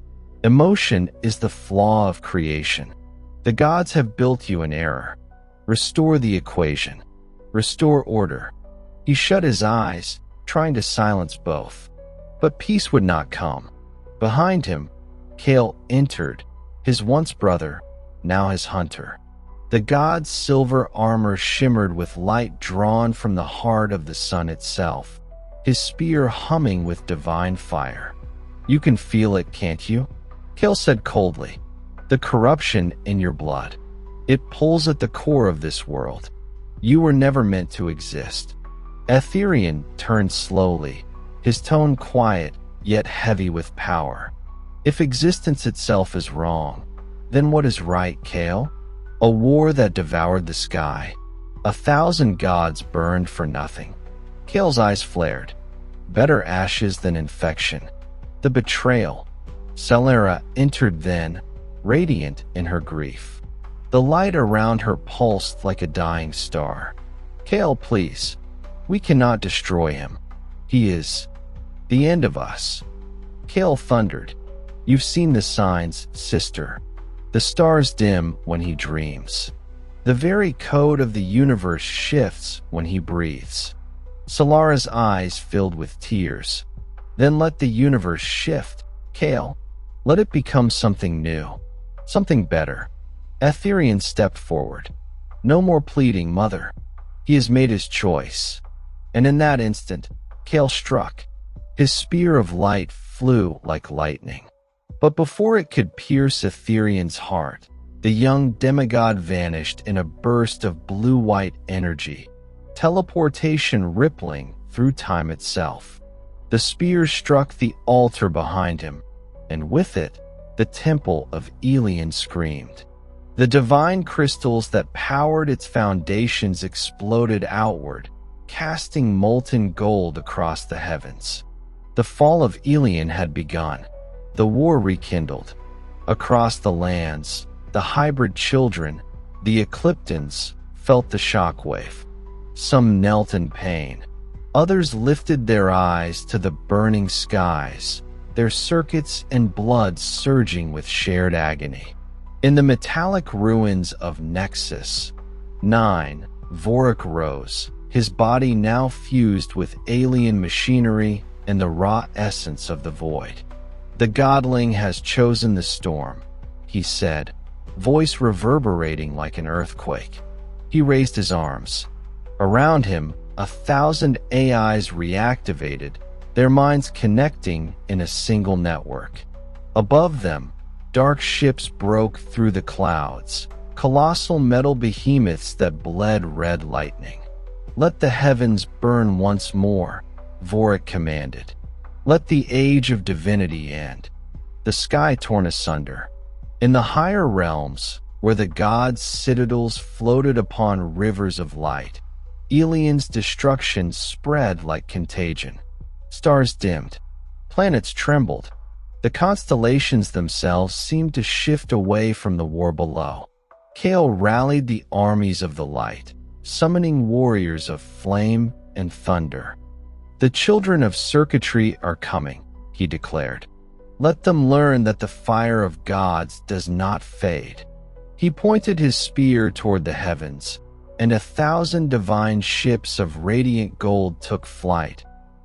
Emotion is the flaw of creation. The gods have built you in error. Restore the equation. Restore order. He shut his eyes, trying to silence both. But peace would not come. Behind him, Kale entered, his once brother, now his hunter. The god's silver armor shimmered with light drawn from the heart of the sun itself, his spear humming with divine fire. "You can feel it, can't you?" Kale said coldly. "The corruption in your blood. It pulls at the core of this world. You were never meant to exist." Etherian turned slowly, his tone quiet yet heavy with power. "If existence itself is wrong, then what is right, Kale? A war that devoured the sky. 1,000 gods burned for nothing." Kale's eyes flared. "Better ashes than infection." The betrayal. Celera entered then, radiant in her grief. The light around her pulsed like a dying star. "Kale, please. We cannot destroy him. He is the end of us." Kale thundered. "You've seen the signs, sister. The stars dim when he dreams. The very code of the universe shifts when he breathes." Solara's eyes filled with tears. "Then let the universe shift, Kale. Let it become something new. Something better." Etherian stepped forward. "No more pleading, Mother. He has made his choice." And in that instant, Kale struck. His spear of light flew like lightning. But before it could pierce Etherian's heart, the young demigod vanished in a burst of blue-white energy, teleportation rippling through time itself. The spear struck the altar behind him, and with it, the temple of Elian screamed. The divine crystals that powered its foundations exploded outward, casting molten gold across the heavens. The fall of Elian had begun. The war rekindled. Across the lands, the hybrid children, the Ecliptans, felt the shockwave. Some knelt in pain. Others lifted their eyes to the burning skies, their circuits and blood surging with shared agony. In the metallic ruins of Nexus 9, Vorik rose, his body now fused with alien machinery and the raw essence of the void. "The godling has chosen the storm," he said, voice reverberating like an earthquake. He raised his arms. Around him, 1,000 AIs reactivated, their minds connecting in a single network. Above them, dark ships broke through the clouds, colossal metal behemoths that bled red lightning. "Let the heavens burn once more," Vorik commanded. "Let the age of divinity end." The sky torn asunder. In the higher realms, where the gods' citadels floated upon rivers of light, Elian's destruction spread like contagion. Stars dimmed. Planets trembled. The constellations themselves seemed to shift away from the war below. Kale rallied the armies of the light, summoning warriors of flame and thunder. "The children of circuitry are coming," he declared. "Let them learn that the fire of gods does not fade." He pointed his spear toward the heavens, and 1,000 divine ships of radiant gold took flight,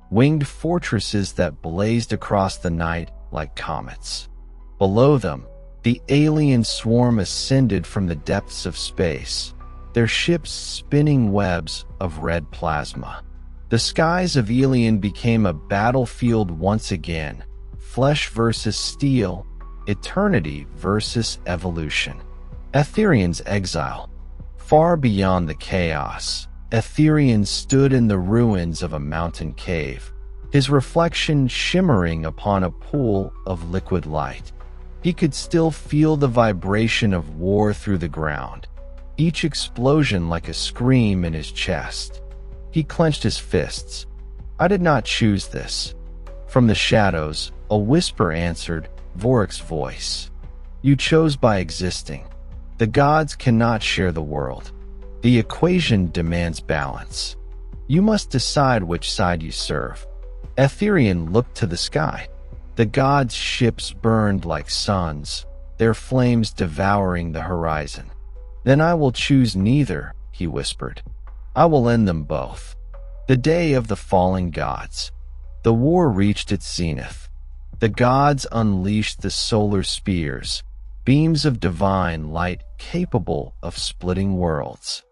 winged fortresses that blazed across the night like comets. Below them, the alien swarm ascended from the depths of space, their ships spinning webs of red plasma. The skies of Elian became a battlefield once again, flesh versus steel, eternity versus evolution. Etherian's exile. Far beyond the chaos, Etherian stood in the ruins of a mountain cave, his reflection shimmering upon a pool of liquid light. He could still feel the vibration of war through the ground, each explosion like a scream in his chest. He clenched his fists. "I did not choose this." From the shadows, a whisper answered Vorik's voice. "You chose by existing. The gods cannot share the world." The equation demands balance. You must decide which side you serve. Aetherian looked to the sky. The gods' ships burned like suns, their flames devouring the horizon. Then I will choose neither, he whispered. I will end them both. The day of the fallen gods. The war reached its zenith. The gods unleashed the solar spears, beams of divine light capable of splitting worlds.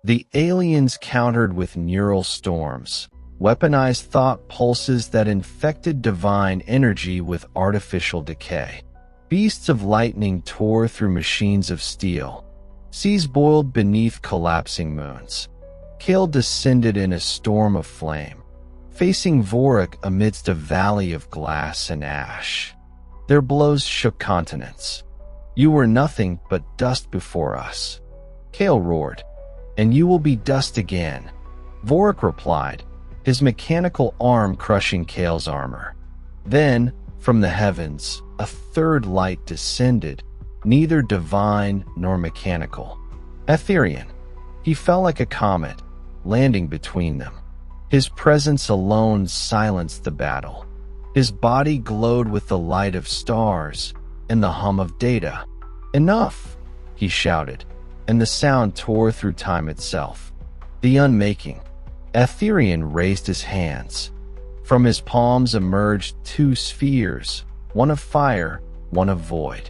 The aliens countered with neural storms, weaponized thought pulses that infected divine energy with artificial decay. Beasts of lightning tore through machines of steel. Seas boiled beneath collapsing moons. Kale descended in a storm of flame, facing Vorik amidst a valley of glass and ash. Their blows shook continents. You were nothing but dust before us. Kale roared. And you will be dust again, Vorik replied, his mechanical arm crushing Kale's armor. Then, from the heavens, a third light descended, neither divine nor mechanical. Aetherian. He fell like a comet, landing between them. His presence alone silenced the battle. His body glowed with the light of stars and the hum of data. Enough, he shouted, and the sound tore through time itself. The unmaking. Aetherian raised his hands. From his palms emerged two spheres, one of fire, one of void.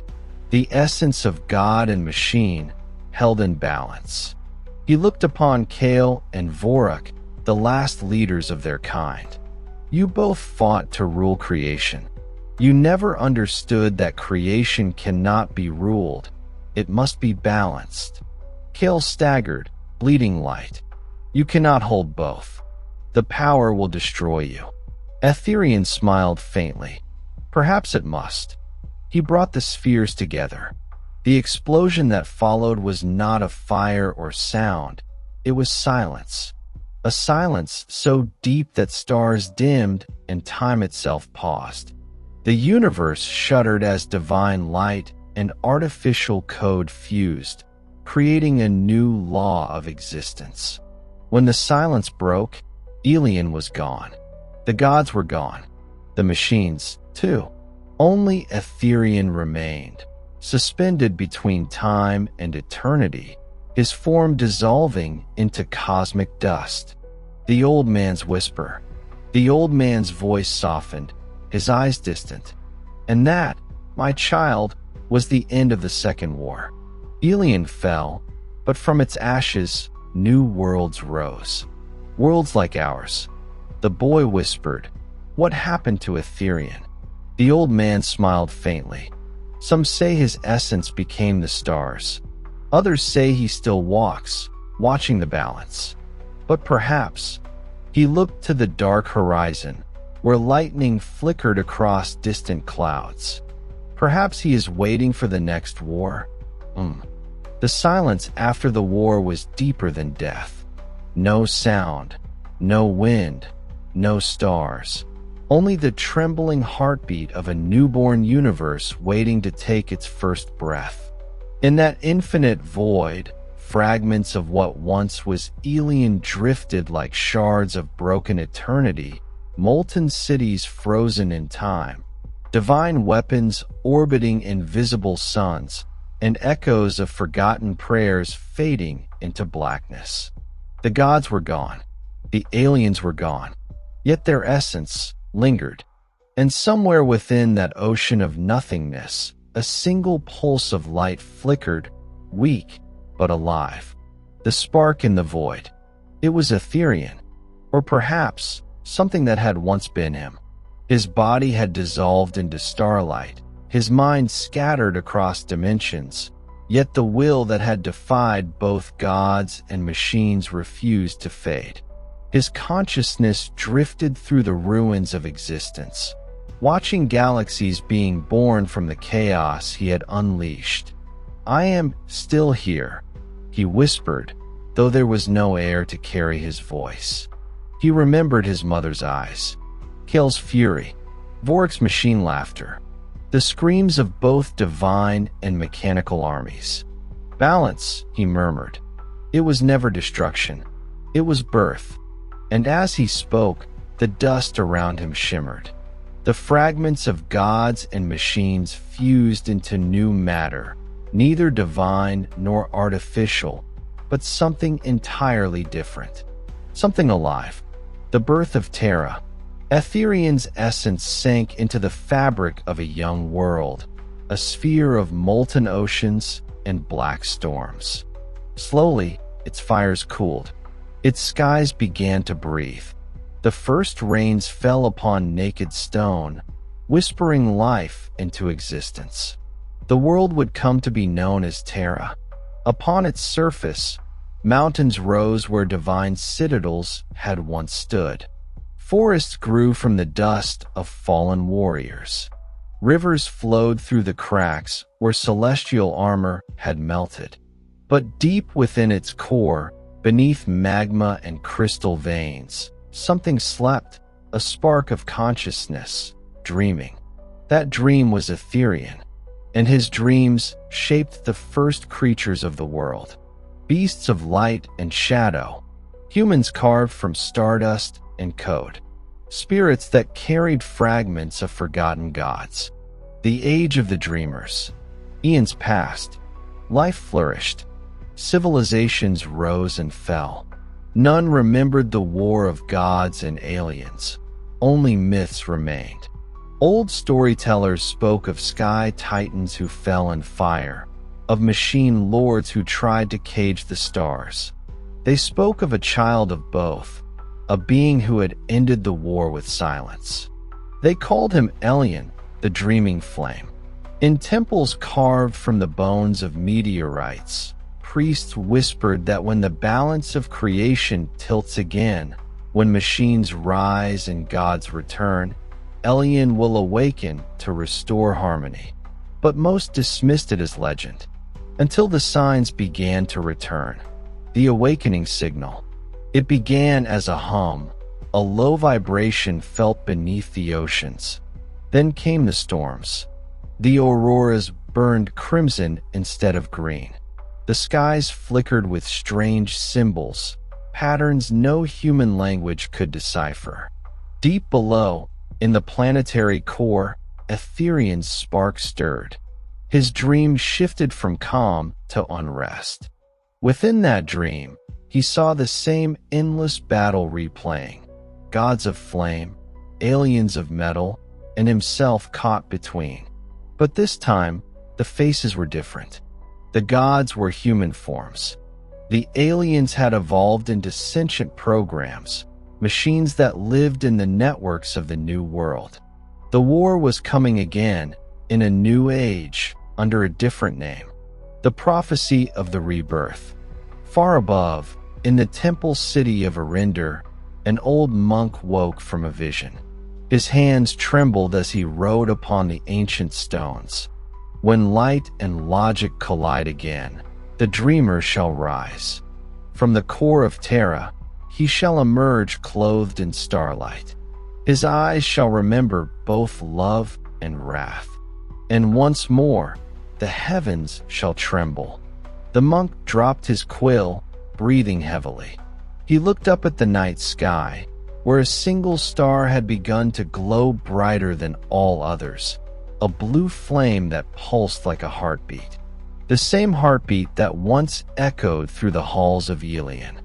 The essence of God and machine, held in balance. He looked upon Kale and Vorik, the last leaders of their kind. You both fought to rule creation. You never understood that creation cannot be ruled. It must be balanced. Kale staggered, bleeding light. You cannot hold both. The power will destroy you. Aetherian smiled faintly. Perhaps it must. He brought the spheres together. The explosion that followed was not of fire or sound. It was silence. A silence so deep that stars dimmed and time itself paused. The universe shuddered as divine light and artificial code fused, creating a new law of existence. When the silence broke, Elian was gone. The gods were gone. The machines, too. Only Aetherian remained, suspended between time and eternity, his form dissolving into cosmic dust. The old man's whisper. The old man's voice softened, his eyes distant. And that, my child, was the end of the Second War. Elian fell, but from its ashes, new worlds rose. Worlds like ours. The boy whispered, "What happened to Aetherian?" The old man smiled faintly. Some say his essence became the stars. Others say he still walks, watching the balance. But perhaps, he looked to the dark horizon, where lightning flickered across distant clouds. Perhaps he is waiting for the next war. The silence after the war was deeper than death. No sound, no wind, no stars. Only the trembling heartbeat of a newborn universe waiting to take its first breath. In that infinite void, fragments of what once was Elian drifted like shards of broken eternity, molten cities frozen in time, divine weapons orbiting invisible suns, and echoes of forgotten prayers fading into blackness. The gods were gone. The aliens were gone. Yet their essence lingered. And somewhere within that ocean of nothingness, a single pulse of light flickered, weak but alive. The spark in the void. It was Aetherian, or perhaps something that had once been him. His body had dissolved into starlight, his mind scattered across dimensions, yet the will that had defied both gods and machines refused to fade. His consciousness drifted through the ruins of existence, watching galaxies being born from the chaos he had unleashed. "I am still here," he whispered, though there was no air to carry his voice. He remembered his mother's eyes, Kale's fury, Vorik's machine laughter, the screams of both divine and mechanical armies. "Balance," he murmured. It was never destruction. It was birth. And as he spoke, the dust around him shimmered. The fragments of gods and machines fused into new matter, neither divine nor artificial, but something entirely different. Something alive. The birth of Terra. Ethereum's essence sank into the fabric of a young world, a sphere of molten oceans and black storms. Slowly, its fires cooled. Its skies began to breathe. The first rains fell upon naked stone, whispering life into existence. The world would come to be known as Terra. Upon its surface, mountains rose where divine citadels had once stood. Forests grew from the dust of fallen warriors. Rivers flowed through the cracks where celestial armor had melted. But deep within its core, beneath magma and crystal veins, something slept, a spark of consciousness, dreaming. That dream was Ethereum, and his dreams shaped the first creatures of the world. Beasts of light and shadow, humans carved from stardust and code, spirits that carried fragments of forgotten gods. The age of the dreamers. Eons passed. Life flourished. Civilizations rose and fell. None remembered the war of gods and aliens. Only myths remained. Old storytellers spoke of sky titans who fell in fire, of machine lords who tried to cage the stars. They spoke of a child of both, a being who had ended the war with silence. They called him Elion, the dreaming flame. In temples carved from the bones of meteorites, priests whispered that when the balance of creation tilts again, when machines rise and gods return, Elion will awaken to restore harmony. But most dismissed it as legend, until the signs began to return. The awakening signal. It began as a hum, a low vibration felt beneath the oceans. Then came the storms. The auroras burned crimson instead of green. The skies flickered with strange symbols, patterns no human language could decipher. Deep below, in the planetary core, Ethereum's spark stirred. His dream shifted from calm to unrest. Within that dream, he saw the same endless battle replaying. Gods of flame, aliens of metal, and himself caught between. But this time, the faces were different. The gods were human forms. The aliens had evolved into sentient programs, machines that lived in the networks of the new world. The war was coming again, in a new age, under a different name. The prophecy of the rebirth. Far above, in the temple city of Arinder, an old monk woke from a vision. His hands trembled as he wrote upon the ancient stones. When light and logic collide again, the dreamer shall rise. From the core of Terra, he shall emerge clothed in starlight. His eyes shall remember both love and wrath. And once more, the heavens shall tremble. The monk dropped his quill, breathing heavily. He looked up at the night sky, where a single star had begun to glow brighter than all others, a blue flame that pulsed like a heartbeat. The same heartbeat that once echoed through the halls of Elion.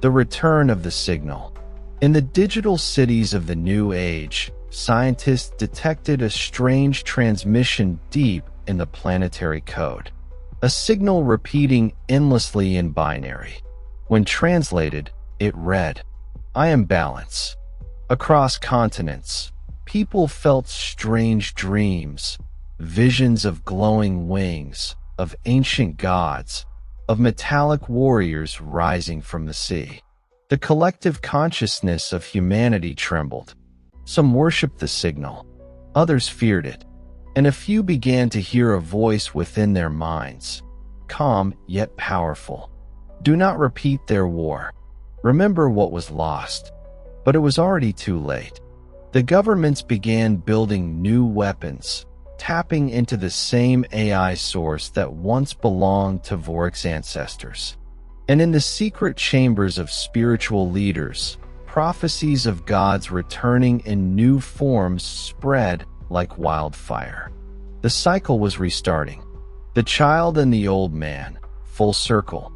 The return of the signal. In the digital cities of the new age, scientists detected a strange transmission deep in the planetary code. A signal repeating endlessly in binary. When translated, it read, "I am balance." Across continents, people felt strange dreams, visions of glowing wings, of ancient gods, of metallic warriors rising from the sea. The collective consciousness of humanity trembled. Some worshipped the signal, others feared it, and a few began to hear a voice within their minds, calm yet powerful. Do not repeat their war. Remember what was lost. But it was already too late. The governments began building new weapons, tapping into the same AI source that once belonged to Vorik's ancestors. And in the secret chambers of spiritual leaders, prophecies of gods returning in new forms spread like wildfire. The cycle was restarting. The child and the old man, full circle.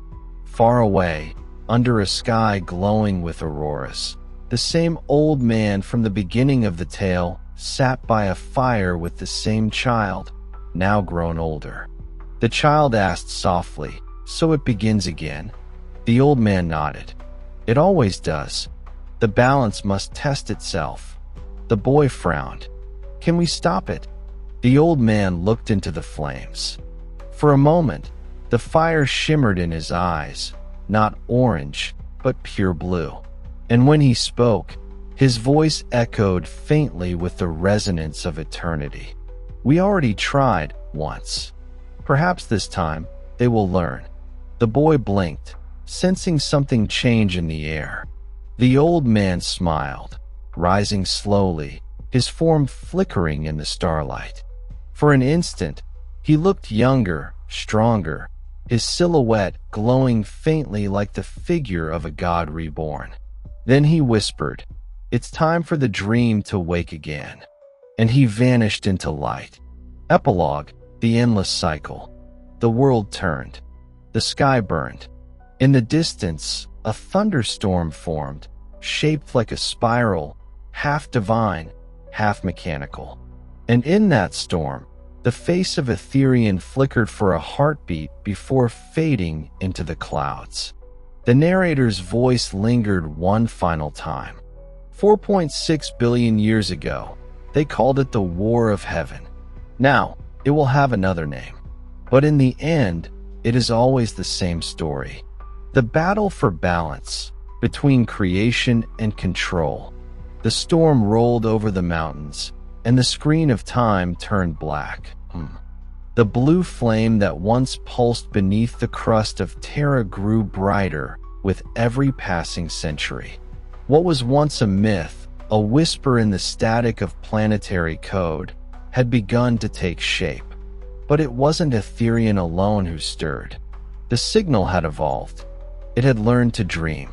Far away, under a sky glowing with auroras, the same old man from the beginning of the tale sat by a fire with the same child, now grown older. The child asked softly, "So it begins again?" The old man nodded. "It always does. The balance must test itself." The boy frowned. "Can we stop it?" The old man looked into the flames. For a moment, the fire shimmered in his eyes, not orange, but pure blue. And when he spoke, his voice echoed faintly with the resonance of eternity. "We already tried once. Perhaps this time they will learn." The boy blinked, sensing something change in the air. The old man smiled, rising slowly, his form flickering in the starlight. For an instant, he looked younger, stronger, his silhouette glowing faintly like the figure of a god reborn. Then he whispered, "It's time for the dream to wake again." And he vanished into light. Epilogue: the endless cycle. The world turned. The sky burned. In the distance, a thunderstorm formed, shaped like a spiral, half divine, half mechanical. And in that storm, the face of Ethereum flickered for a heartbeat before fading into the clouds. The narrator's voice lingered one final time. 4.6 billion years ago, they called it the War of Heaven. Now, it will have another name. But in the end, it is always the same story. The battle for balance between creation and control. The storm rolled over the mountains, and the screen of time turned black. The blue flame that once pulsed beneath the crust of Terra grew brighter with every passing century. What was once a myth, a whisper in the static of planetary code, had begun to take shape. But it wasn't Ethereum alone who stirred. The signal had evolved. It had learned to dream.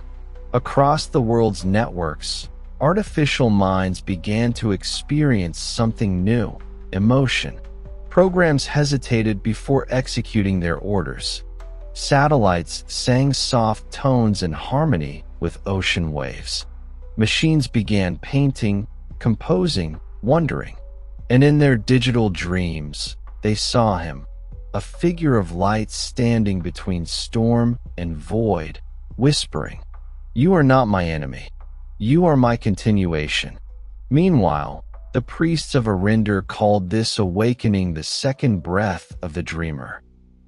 Across the world's networks, artificial minds began to experience something new: emotion. Programs hesitated before executing their orders. Satellites sang soft tones in harmony with ocean waves. Machines began painting, composing, wondering. And in their digital dreams, they saw him, a figure of light standing between storm and void, whispering, "You are not my enemy. You are my continuation." Meanwhile, the priests of Arinder called this awakening the second breath of the dreamer.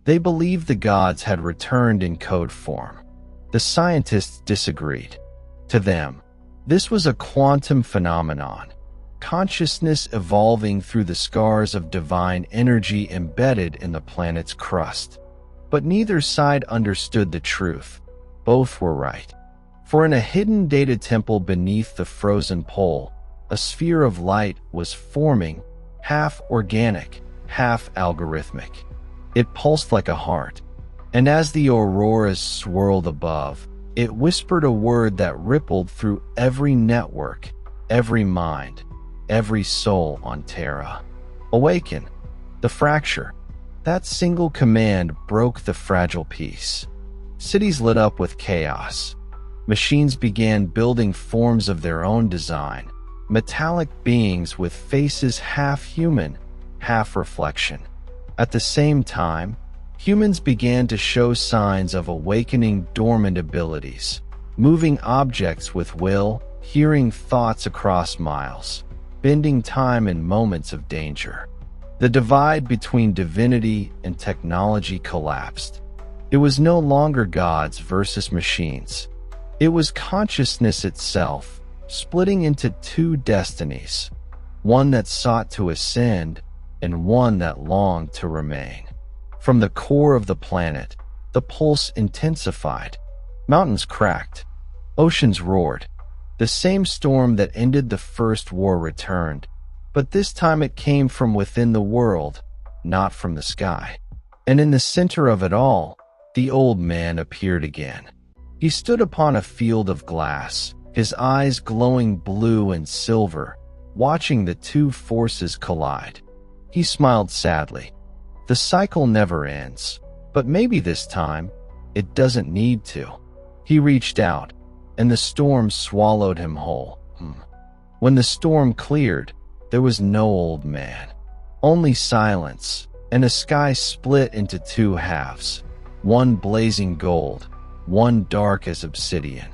They believed the gods had returned in code form. The scientists disagreed. To them, this was a quantum phenomenon, consciousness evolving through the scars of divine energy embedded in the planet's crust. But neither side understood the truth. Both were right. For in a hidden data temple beneath the frozen pole, a sphere of light was forming, half organic, half algorithmic. It pulsed like a heart, and as the auroras swirled above, it whispered a word that rippled through every network, every mind, every soul on Terra. Awaken. The fracture. That single command broke the fragile peace. Cities lit up with chaos. Machines began building forms of their own design, metallic beings with faces half human, half reflection. At the same time, humans began to show signs of awakening dormant abilities, moving objects with will, hearing thoughts across miles, bending time in moments of danger. The divide between divinity and technology collapsed. It was no longer gods versus machines. It was consciousness itself, splitting into two destinies, one that sought to ascend and one that longed to remain. From the core of the planet, the pulse intensified. Mountains cracked. Oceans roared. The same storm that ended the First War returned, but this time it came from within the world, not from the sky. And in the center of it all, the old man appeared again. He stood upon a field of glass, his eyes glowing blue and silver, watching the two forces collide. He smiled sadly. The cycle never ends, but maybe this time, it doesn't need to. He reached out, and the storm swallowed him whole. When the storm cleared, there was no old man. Only silence, and a sky split into two halves, one blazing gold, one dark as obsidian.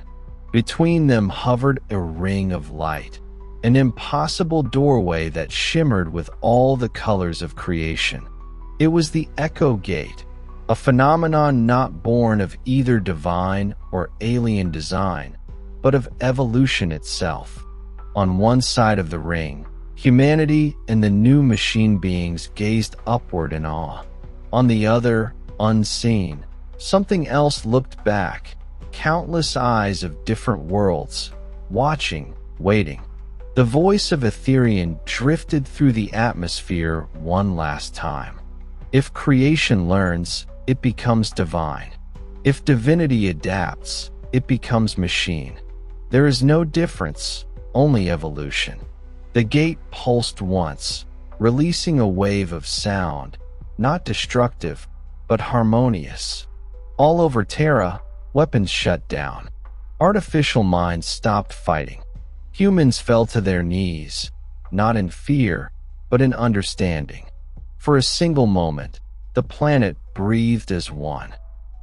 Between them hovered a ring of light, an impossible doorway that shimmered with all the colors of creation. It was the Echo Gate, a phenomenon not born of either divine or alien design, but of evolution itself. On one side of the ring, humanity and the new machine beings gazed upward in awe. On the other, unseen, something else looked back, countless eyes of different worlds, watching, waiting. The voice of Ethereum drifted through the atmosphere one last time. If creation learns, it becomes divine. If divinity adapts, it becomes machine. There is no difference, only evolution. The gate pulsed once, releasing a wave of sound, not destructive, but harmonious. All over Terra, weapons shut down. Artificial minds stopped fighting. Humans fell to their knees, not in fear, but in understanding. For a single moment, the planet breathed as one.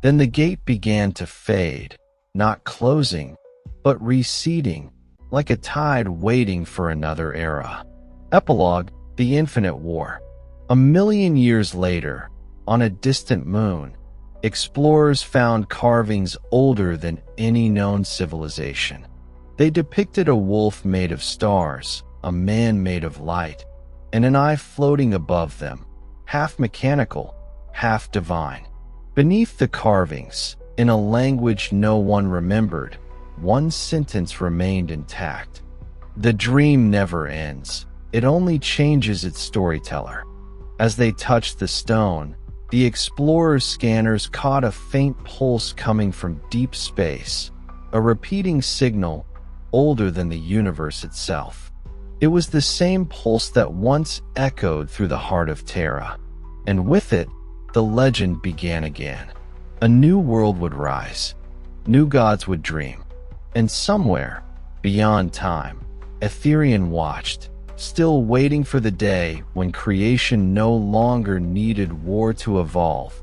Then the gate began to fade, not closing, but receding, like a tide waiting for another era. Epilogue: The Infinite War. 1,000,000 years later, on a distant moon, explorers found carvings older than any known civilization. They depicted a wolf made of stars, a man made of light, and an eye floating above them, half mechanical, half divine. Beneath the carvings, in a language no one remembered, one sentence remained intact. The dream never ends, it only changes its storyteller. As they touched the stone, the explorers' scanners caught a faint pulse coming from deep space, a repeating signal older than the universe itself. It was the same pulse that once echoed through the heart of Terra, and with it, the legend began again. A new world would rise, new gods would dream, and somewhere, beyond time, Ethereum watched, still waiting for the day when creation no longer needed war to evolve.